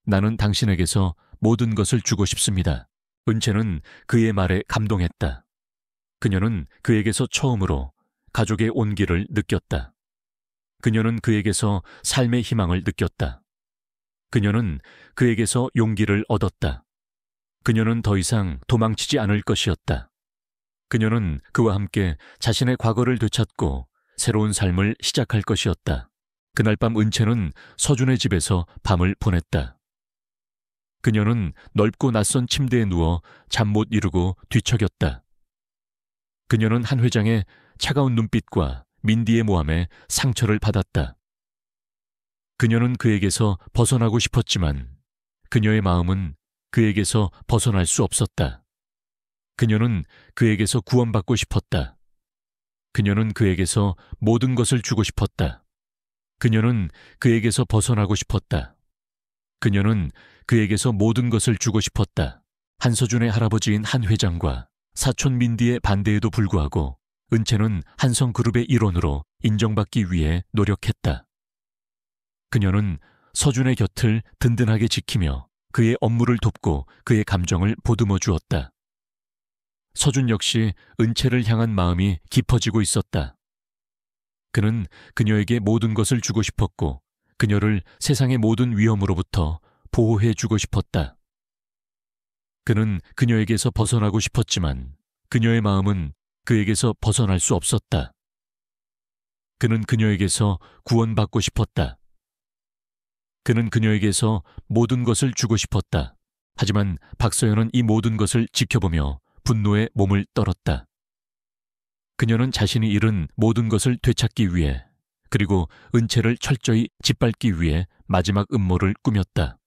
나는 당신에게서 모든 것을 주고 싶습니다. 은채는 그의 말에 감동했다. 그녀는 그에게서 처음으로 가족의 온기를 느꼈다. 그녀는 그에게서 삶의 희망을 느꼈다. 그녀는 그에게서 용기를 얻었다. 그녀는 더 이상 도망치지 않을 것이었다. 그녀는 그와 함께 자신의 과거를 되찾고 새로운 삶을 시작할 것이었다. 그날 밤 은채는 서준의 집에서 밤을 보냈다. 그녀는 넓고 낯선 침대에 누워 잠 못 이루고 뒤척였다. 그녀는 한 회장의 차가운 눈빛과 민디의 모함에 상처를 받았다. 그녀는 그에게서 벗어나고 싶었지만 그녀의 마음은 그에게서 벗어날 수 없었다. 그녀는 그에게서 구원받고 싶었다. 그녀는 그에게서 모든 것을 주고 싶었다. 그녀는 그에게서 벗어나고 싶었다. 그녀는 그에게서 모든 것을 주고 싶었다. 한서준의 할아버지인 한 회장과 사촌 민디의 반대에도 불구하고 은채는 한성그룹의 일원으로 인정받기 위해 노력했다. 그녀는 서준의 곁을 든든하게 지키며 그의 업무를 돕고 그의 감정을 보듬어 주었다. 서준 역시 은채를 향한 마음이 깊어지고 있었다. 그는 그녀에게 모든 것을 주고 싶었고 그녀를 세상의 모든 위험으로부터 보호해 주고 싶었다. 그는 그녀에게서 벗어나고 싶었지만 그녀의 마음은 그에게서 벗어날 수 없었다. 그는 그녀에게서 구원받고 싶었다. 그는 그녀에게서 모든 것을 주고 싶었다. 하지만 박서연은 이 모든 것을 지켜보며 분노에 몸을 떨었다. 그녀는 자신이 잃은 모든 것을 되찾기 위해 그리고 은채를 철저히 짓밟기 위해 마지막 음모를 꾸몄다.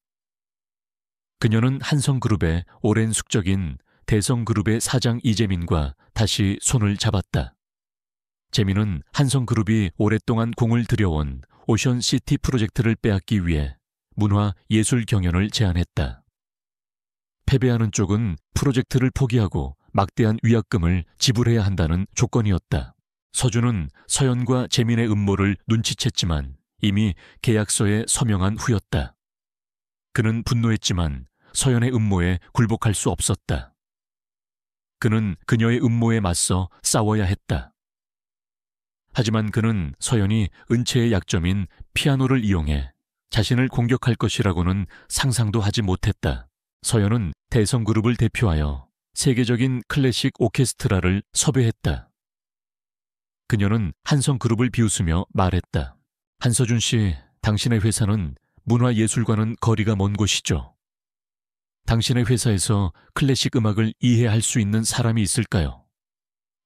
그녀는 한성그룹의 오랜 숙적인 대성그룹의 사장 이재민과 다시 손을 잡았다. 재민은 한성그룹이 오랫동안 공을 들여온 오션시티 프로젝트를 빼앗기 위해 문화 예술 경연을 제안했다. 패배하는 쪽은 프로젝트를 포기하고 막대한 위약금을 지불해야 한다는 조건이었다. 서준은 서연과 재민의 음모를 눈치챘지만 이미 계약서에 서명한 후였다. 그는 분노했지만 서연의 음모에 굴복할 수 없었다. 그는 그녀의 음모에 맞서 싸워야 했다. 하지만 그는 서연이 은채의 약점인 피아노를 이용해 자신을 공격할 것이라고는 상상도 하지 못했다. 서연은 대성그룹을 대표하여 세계적인 클래식 오케스트라를 섭외했다. 그녀는 한성그룹을 비웃으며 말했다. 한서준 씨, 당신의 회사는 문화예술과는 거리가 먼 곳이죠. 당신의 회사에서 클래식 음악을 이해할 수 있는 사람이 있을까요?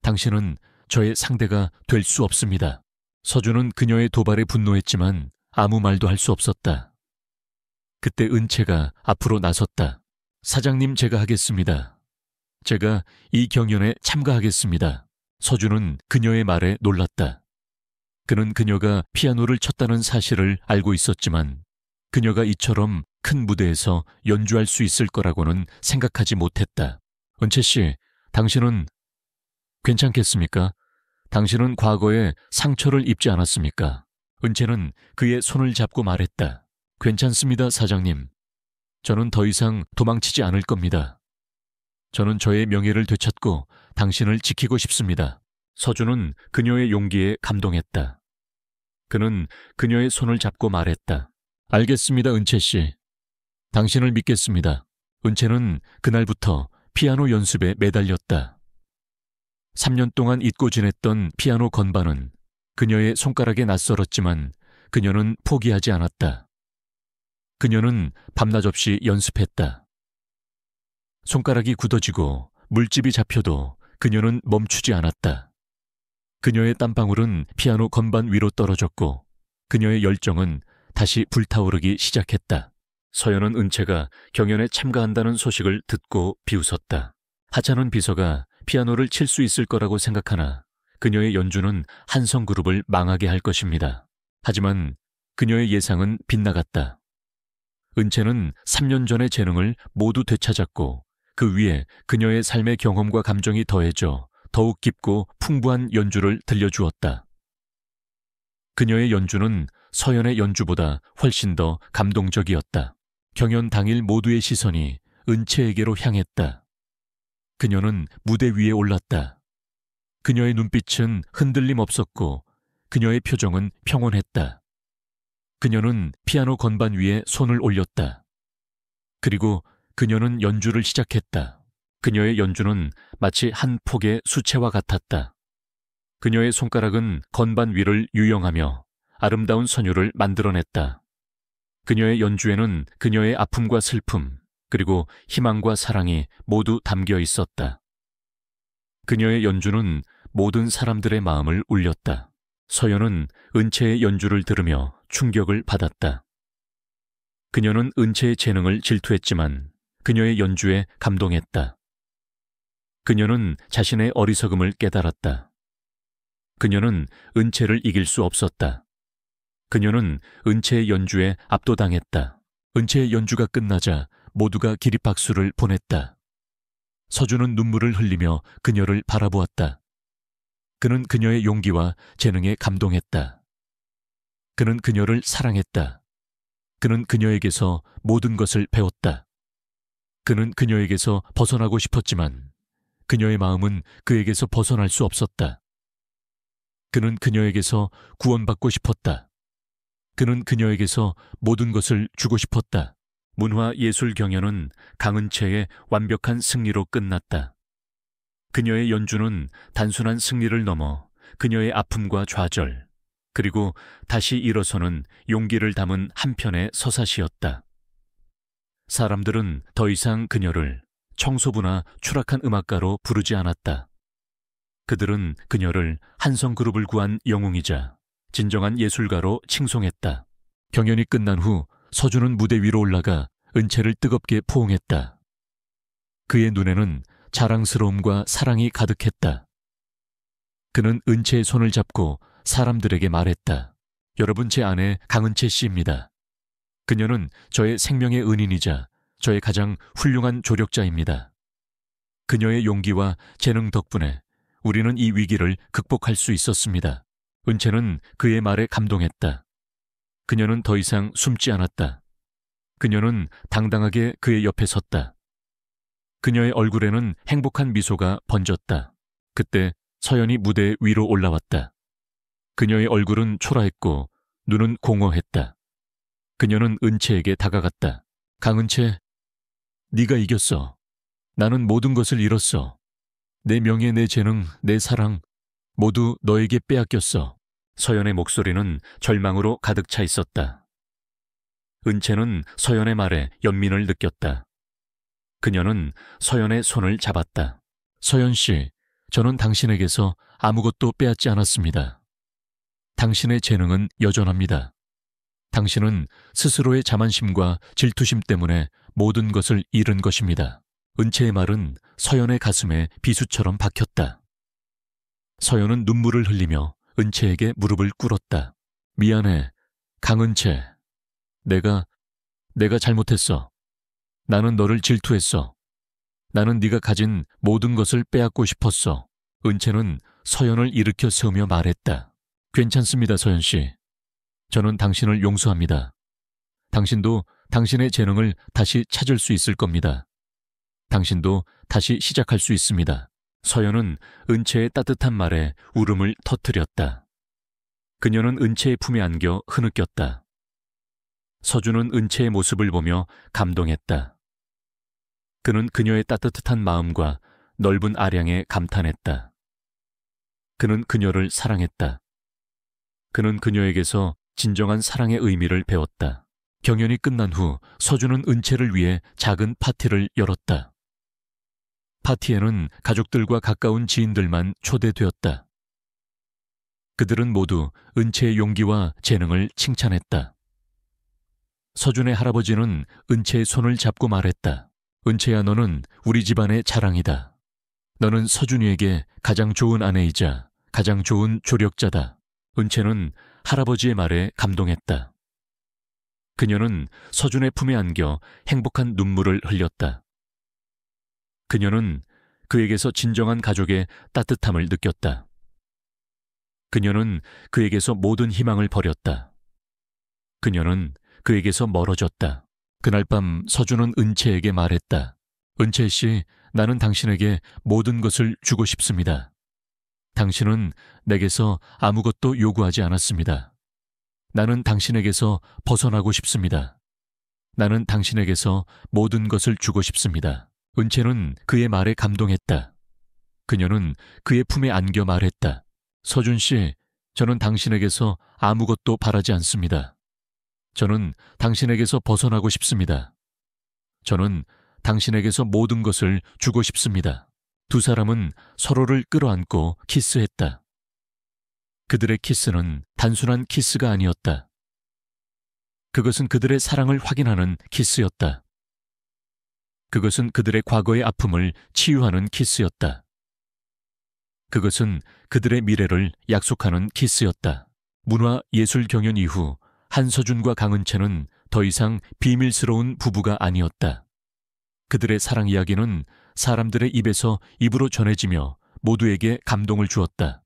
당신은 저의 상대가 될 수 없습니다. 서준은 그녀의 도발에 분노했지만 아무 말도 할 수 없었다. 그때 은채가 앞으로 나섰다. 사장님, 제가 하겠습니다. 제가 이 경연에 참가하겠습니다. 서준은 그녀의 말에 놀랐다. 그는 그녀가 피아노를 쳤다는 사실을 알고 있었지만 그녀가 이처럼 큰 무대에서 연주할 수 있을 거라고는 생각하지 못했다. 은채 씨, 당신은 괜찮겠습니까? 당신은 과거에 상처를 입지 않았습니까? 은채는 그의 손을 잡고 말했다. 괜찮습니다, 사장님. 저는 더 이상 도망치지 않을 겁니다. 저는 저의 명예를 되찾고 당신을 지키고 싶습니다. 서준은 그녀의 용기에 감동했다. 그는 그녀의 손을 잡고 말했다. 알겠습니다, 은채 씨. 당신을 믿겠습니다. 은채는 그날부터 피아노 연습에 매달렸다. 3년 동안 잊고 지냈던 피아노 건반은 그녀의 손가락에 낯설었지만 그녀는 포기하지 않았다. 그녀는 밤낮 없이 연습했다. 손가락이 굳어지고 물집이 잡혀도 그녀는 멈추지 않았다. 그녀의 땀방울은 피아노 건반 위로 떨어졌고 그녀의 열정은 다시 불타오르기 시작했다. 서연은 은채가 경연에 참가한다는 소식을 듣고 비웃었다. 하찮은 비서가 피아노를 칠 수 있을 거라고 생각하나 그녀의 연주는 한성그룹을 망하게 할 것입니다. 하지만 그녀의 예상은 빗나갔다. 은채는 3년 전의 재능을 모두 되찾았고 그 위에 그녀의 삶의 경험과 감정이 더해져 더욱 깊고 풍부한 연주를 들려주었다. 그녀의 연주는 서연의 연주보다 훨씬 더 감동적이었다. 경연 당일 모두의 시선이 은채에게로 향했다. 그녀는 무대 위에 올랐다. 그녀의 눈빛은 흔들림 없었고 그녀의 표정은 평온했다. 그녀는 피아노 건반 위에 손을 올렸다. 그리고 그녀는 연주를 시작했다. 그녀의 연주는 마치 한 폭의 수채화 같았다. 그녀의 손가락은 건반 위를 유영하며 아름다운 선율을 만들어냈다. 그녀의 연주에는 그녀의 아픔과 슬픔, 그리고 희망과 사랑이 모두 담겨 있었다. 그녀의 연주는 모든 사람들의 마음을 울렸다. 서연은 은채의 연주를 들으며 충격을 받았다. 그녀는 은채의 재능을 질투했지만 그녀의 연주에 감동했다. 그녀는 자신의 어리석음을 깨달았다. 그녀는 은채를 이길 수 없었다. 그녀는 은채의 연주에 압도당했다. 은채의 연주가 끝나자 모두가 기립박수를 보냈다. 서준은 눈물을 흘리며 그녀를 바라보았다. 그는 그녀의 용기와 재능에 감동했다. 그는 그녀를 사랑했다. 그는 그녀에게서 모든 것을 배웠다. 그는 그녀에게서 벗어나고 싶었지만 그녀의 마음은 그에게서 벗어날 수 없었다. 그는 그녀에게서 구원받고 싶었다. 그는 그녀에게서 모든 것을 주고 싶었다. 문화예술 경연은 강은채의 완벽한 승리로 끝났다. 그녀의 연주는 단순한 승리를 넘어 그녀의 아픔과 좌절, 그리고 다시 일어서는 용기를 담은 한 편의 서사시였다. 사람들은 더 이상 그녀를 청소부나 추락한 음악가로 부르지 않았다. 그들은 그녀를 한성그룹을 구한 영웅이자 진정한 예술가로 칭송했다. 경연이 끝난 후 서준은 무대 위로 올라가 은채를 뜨겁게 포옹했다. 그의 눈에는 자랑스러움과 사랑이 가득했다. 그는 은채의 손을 잡고 사람들에게 말했다. 여러분, 제 아내 강은채 씨입니다. 그녀는 저의 생명의 은인이자 저의 가장 훌륭한 조력자입니다. 그녀의 용기와 재능 덕분에 우리는 이 위기를 극복할 수 있었습니다. 은채는 그의 말에 감동했다. 그녀는 더 이상 숨지 않았다. 그녀는 당당하게 그의 옆에 섰다. 그녀의 얼굴에는 행복한 미소가 번졌다. 그때 서연이 무대 위로 올라왔다. 그녀의 얼굴은 초라했고 눈은 공허했다. 그녀는 은채에게 다가갔다. 강은채, 네가 이겼어. 나는 모든 것을 잃었어. 내 명예, 내 재능, 내 사랑 모두 너에게 빼앗겼어. 서연의 목소리는 절망으로 가득 차 있었다. 은채는 서연의 말에 연민을 느꼈다. 그녀는 서연의 손을 잡았다. 서연 씨, 저는 당신에게서 아무것도 빼앗지 않았습니다. 당신의 재능은 여전합니다. 당신은 스스로의 자만심과 질투심 때문에 모든 것을 잃은 것입니다. 은채의 말은 서연의 가슴에 비수처럼 박혔다. 서연은 눈물을 흘리며 은채에게 무릎을 꿇었다. 미안해, 강은채. 내가 잘못했어. 나는 너를 질투했어. 나는 네가 가진 모든 것을 빼앗고 싶었어. 은채는 서연을 일으켜 세우며 말했다. 괜찮습니다, 서연 씨. 저는 당신을 용서합니다. 당신도 당신의 재능을 다시 찾을 수 있을 겁니다. 당신도 다시 시작할 수 있습니다. 서연은 은채의 따뜻한 말에 울음을 터뜨렸다. 그녀는 은채의 품에 안겨 흐느꼈다. 서준은 은채의 모습을 보며 감동했다. 그는 그녀의 따뜻한 마음과 넓은 아량에 감탄했다. 그는 그녀를 사랑했다. 그는 그녀에게서 진정한 사랑의 의미를 배웠다. 경연이 끝난 후 서준은 은채를 위해 작은 파티를 열었다. 파티에는 가족들과 가까운 지인들만 초대되었다. 그들은 모두 은채의 용기와 재능을 칭찬했다. 서준의 할아버지는 은채의 손을 잡고 말했다. 은채야, 너는 우리 집안의 자랑이다. 너는 서준이에게 가장 좋은 아내이자 가장 좋은 조력자다. 은채는 할아버지의 말에 감동했다. 그녀는 서준의 품에 안겨 행복한 눈물을 흘렸다. 그녀는 그에게서 진정한 가족의 따뜻함을 느꼈다. 그녀는 그에게서 모든 희망을 버렸다. 그녀는 그에게서 멀어졌다. 그날 밤 서준은 은채에게 말했다. 은채 씨, 나는 당신에게 모든 것을 주고 싶습니다. 당신은 내게서 아무것도 요구하지 않았습니다. 나는 당신에게서 벗어나고 싶습니다. 나는 당신에게서 모든 것을 주고 싶습니다. 은채는 그의 말에 감동했다. 그녀는 그의 품에 안겨 말했다. 서준 씨, 저는 당신에게서 아무것도 바라지 않습니다. 저는 당신에게서 벗어나고 싶습니다. 저는 당신에게서 모든 것을 주고 싶습니다. 두 사람은 서로를 끌어안고 키스했다. 그들의 키스는 단순한 키스가 아니었다. 그것은 그들의 사랑을 확인하는 키스였다. 그것은 그들의 과거의 아픔을 치유하는 키스였다. 그것은 그들의 미래를 약속하는 키스였다. 문화예술 경연 이후 한서준과 강은채는 더 이상 비밀스러운 부부가 아니었다. 그들의 사랑 이야기는 사람들의 입에서 입으로 전해지며 모두에게 감동을 주었다.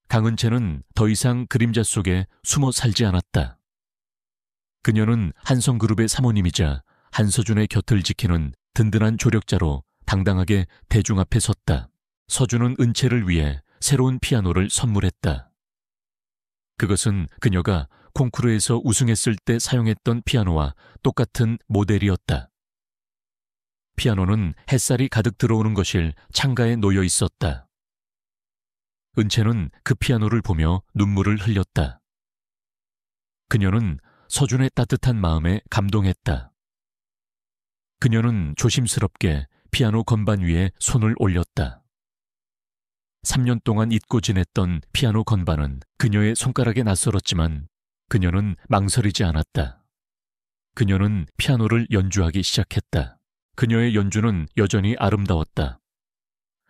강은채는 더 이상 그림자 속에 숨어 살지 않았다. 그녀는 한성그룹의 사모님이자 한서준의 곁을 지키는 든든한 조력자로 당당하게 대중 앞에 섰다. 서준은 은채를 위해 새로운 피아노를 선물했다. 그것은 그녀가 콩쿠르에서 우승했을 때 사용했던 피아노와 똑같은 모델이었다. 피아노는 햇살이 가득 들어오는 거실 창가에 놓여 있었다. 은채는 그 피아노를 보며 눈물을 흘렸다. 그녀는 서준의 따뜻한 마음에 감동했다. 그녀는 조심스럽게 피아노 건반 위에 손을 올렸다. 3년 동안 잊고 지냈던 피아노 건반은 그녀의 손가락에 낯설었지만 그녀는 망설이지 않았다. 그녀는 피아노를 연주하기 시작했다. 그녀의 연주는 여전히 아름다웠다.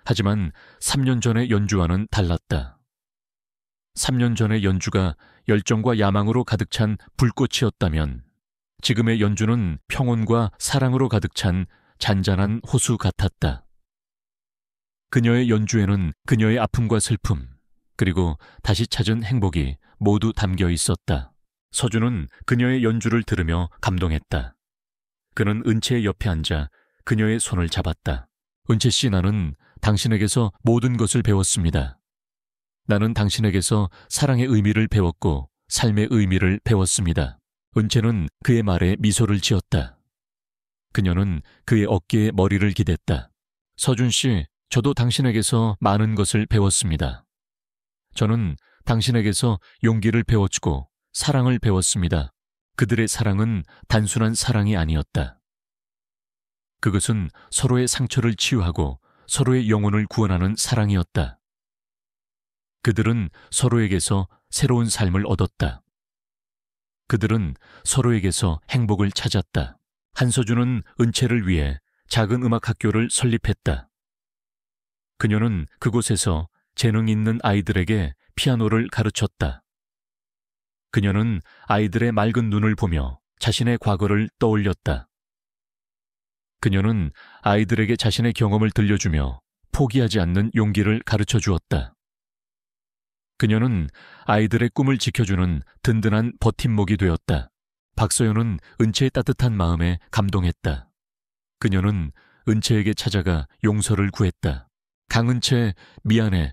하지만 3년 전의 연주와는 달랐다. 3년 전의 연주가 열정과 야망으로 가득 찬 불꽃이었다면 지금의 연주는 평온과 사랑으로 가득 찬 잔잔한 호수 같았다. 그녀의 연주에는 그녀의 아픔과 슬픔, 그리고 다시 찾은 행복이 모두 담겨 있었다. 서준은 그녀의 연주를 들으며 감동했다. 그는 은채의 옆에 앉아 그녀의 손을 잡았다. 은채 씨, 나는 당신에게서 모든 것을 배웠습니다. 나는 당신에게서 사랑의 의미를 배웠고 삶의 의미를 배웠습니다. 은채는 그의 말에 미소를 지었다. 그녀는 그의 어깨에 머리를 기댔다. 서준 씨, 저도 당신에게서 많은 것을 배웠습니다. 저는 당신에게서 용기를 배워주고 사랑을 배웠습니다. 그들의 사랑은 단순한 사랑이 아니었다. 그것은 서로의 상처를 치유하고 서로의 영혼을 구원하는 사랑이었다. 그들은 서로에게서 새로운 삶을 얻었다. 그들은 서로에게서 행복을 찾았다. 한서준은 은채를 위해 작은 음악 학교를 설립했다. 그녀는 그곳에서 재능 있는 아이들에게 피아노를 가르쳤다. 그녀는 아이들의 맑은 눈을 보며 자신의 과거를 떠올렸다. 그녀는 아이들에게 자신의 경험을 들려주며 포기하지 않는 용기를 가르쳐 주었다. 그녀는 아이들의 꿈을 지켜주는 든든한 버팀목이 되었다. 박서연은 은채의 따뜻한 마음에 감동했다. 그녀는 은채에게 찾아가 용서를 구했다. 강은채, 미안해.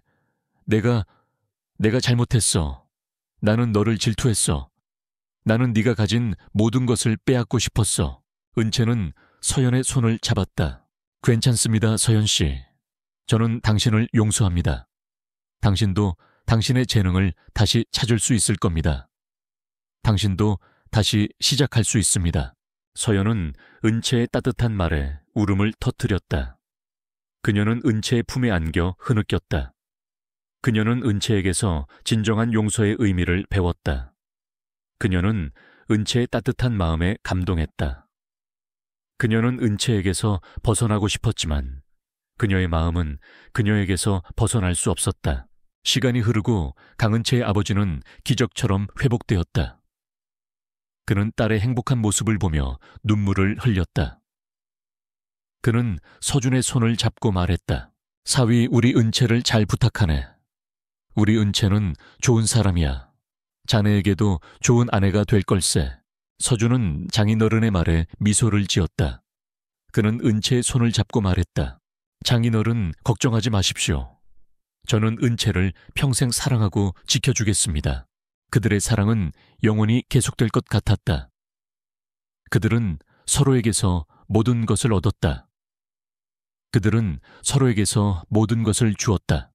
내가 잘못했어. 나는 너를 질투했어. 나는 네가 가진 모든 것을 빼앗고 싶었어. 은채는 서연의 손을 잡았다. 괜찮습니다, 서연 씨. 저는 당신을 용서합니다. 당신도 당신의 재능을 다시 찾을 수 있을 겁니다. 당신도 다시 시작할 수 있습니다. 서연은 은채의 따뜻한 말에 울음을 터뜨렸다. 그녀는 은채의 품에 안겨 흐느꼈다. 그녀는 은채에게서 진정한 용서의 의미를 배웠다. 그녀는 은채의 따뜻한 마음에 감동했다. 그녀는 은채에게서 벗어나고 싶었지만 그녀의 마음은 그녀에게서 벗어날 수 없었다. 시간이 흐르고 강은채의 아버지는 기적처럼 회복되었다. 그는 딸의 행복한 모습을 보며 눈물을 흘렸다. 그는 서준의 손을 잡고 말했다. 사위, 우리 은채를 잘 부탁하네. 우리 은채는 좋은 사람이야. 자네에게도 좋은 아내가 될 걸세. 서준은 장인어른의 말에 미소를 지었다. 그는 은채의 손을 잡고 말했다. 장인어른, 걱정하지 마십시오. 저는 은채를 평생 사랑하고 지켜주겠습니다. 그들의 사랑은 영원히 계속될 것 같았다. 그들은 서로에게서 모든 것을 얻었다. 그들은 서로에게서 모든 것을 주었다.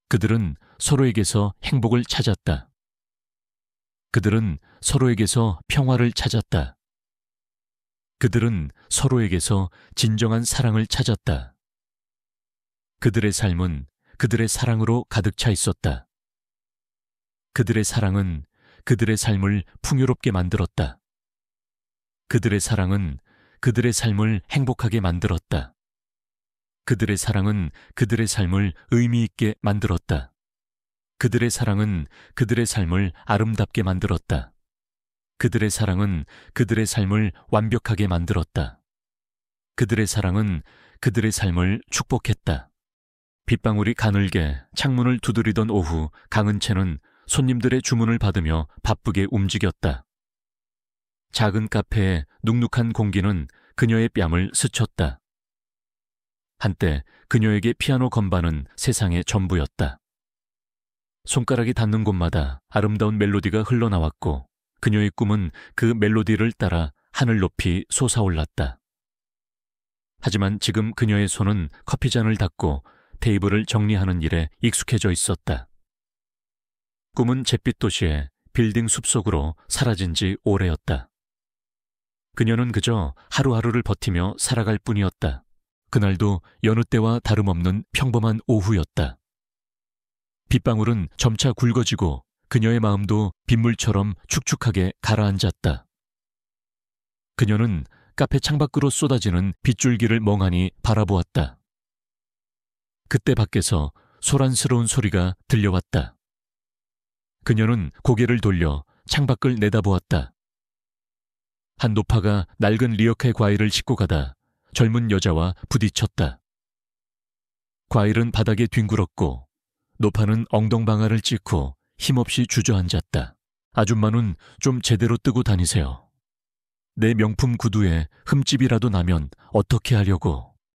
그들은 서로에게서 행복을 찾았다. 그들은 서로에게서 평화를 찾았다. 그들은 서로에게서 진정한 사랑을 찾았다. 그들의 삶은 그들의 사랑으로 가득 차 있었다. 그들의 사랑은 그들의 삶을 풍요롭게 만들었다. 그들의 사랑은 그들의 삶을 행복하게 만들었다. 그들의 사랑은 그들의 삶을 의미 있게 만들었다. 그들의 사랑은 그들의 삶을 아름답게 만들었다. 그들의 사랑은 그들의 삶을 완벽하게 만들었다. 그들의 사랑은 그들의 삶을 축복했다. 빗방울이 가늘게 창문을 두드리던 오후, 강은채는 손님들의 주문을 받으며 바쁘게 움직였다. 작은 카페의 눅눅한 공기는 그녀의 뺨을 스쳤다. 한때 그녀에게 피아노 건반은 세상의 전부였다. 손가락이 닿는 곳마다 아름다운 멜로디가 흘러나왔고 그녀의 꿈은 그 멜로디를 따라 하늘 높이 솟아올랐다. 하지만 지금 그녀의 손은 커피잔을 닦고 테이블을 정리하는 일에 익숙해져 있었다. 꿈은 잿빛 도시의 빌딩 숲속으로 사라진 지 오래였다. 그녀는 그저 하루하루를 버티며 살아갈 뿐이었다. 그날도 여느 때와 다름없는 평범한 오후였다. 빗방울은 점차 굵어지고 그녀의 마음도 빗물처럼 축축하게 가라앉았다. 그녀는 카페 창밖으로 쏟아지는 빗줄기를 멍하니 바라보았다. 그때 밖에서 소란스러운 소리가 들려왔다. 그녀는 고개를 돌려 창밖을 내다보았다. 한 노파가 낡은 리어카 과일을 싣고 가다 젊은 여자와 부딪혔다. 과일은 바닥에 뒹굴었고 노파는 엉덩방아를 찢고 힘없이 주저앉았다. 아줌마는 좀 제대로 뜨고 다니세요. 내 명품 구두에 흠집이라도 나면 어떻게 하려고.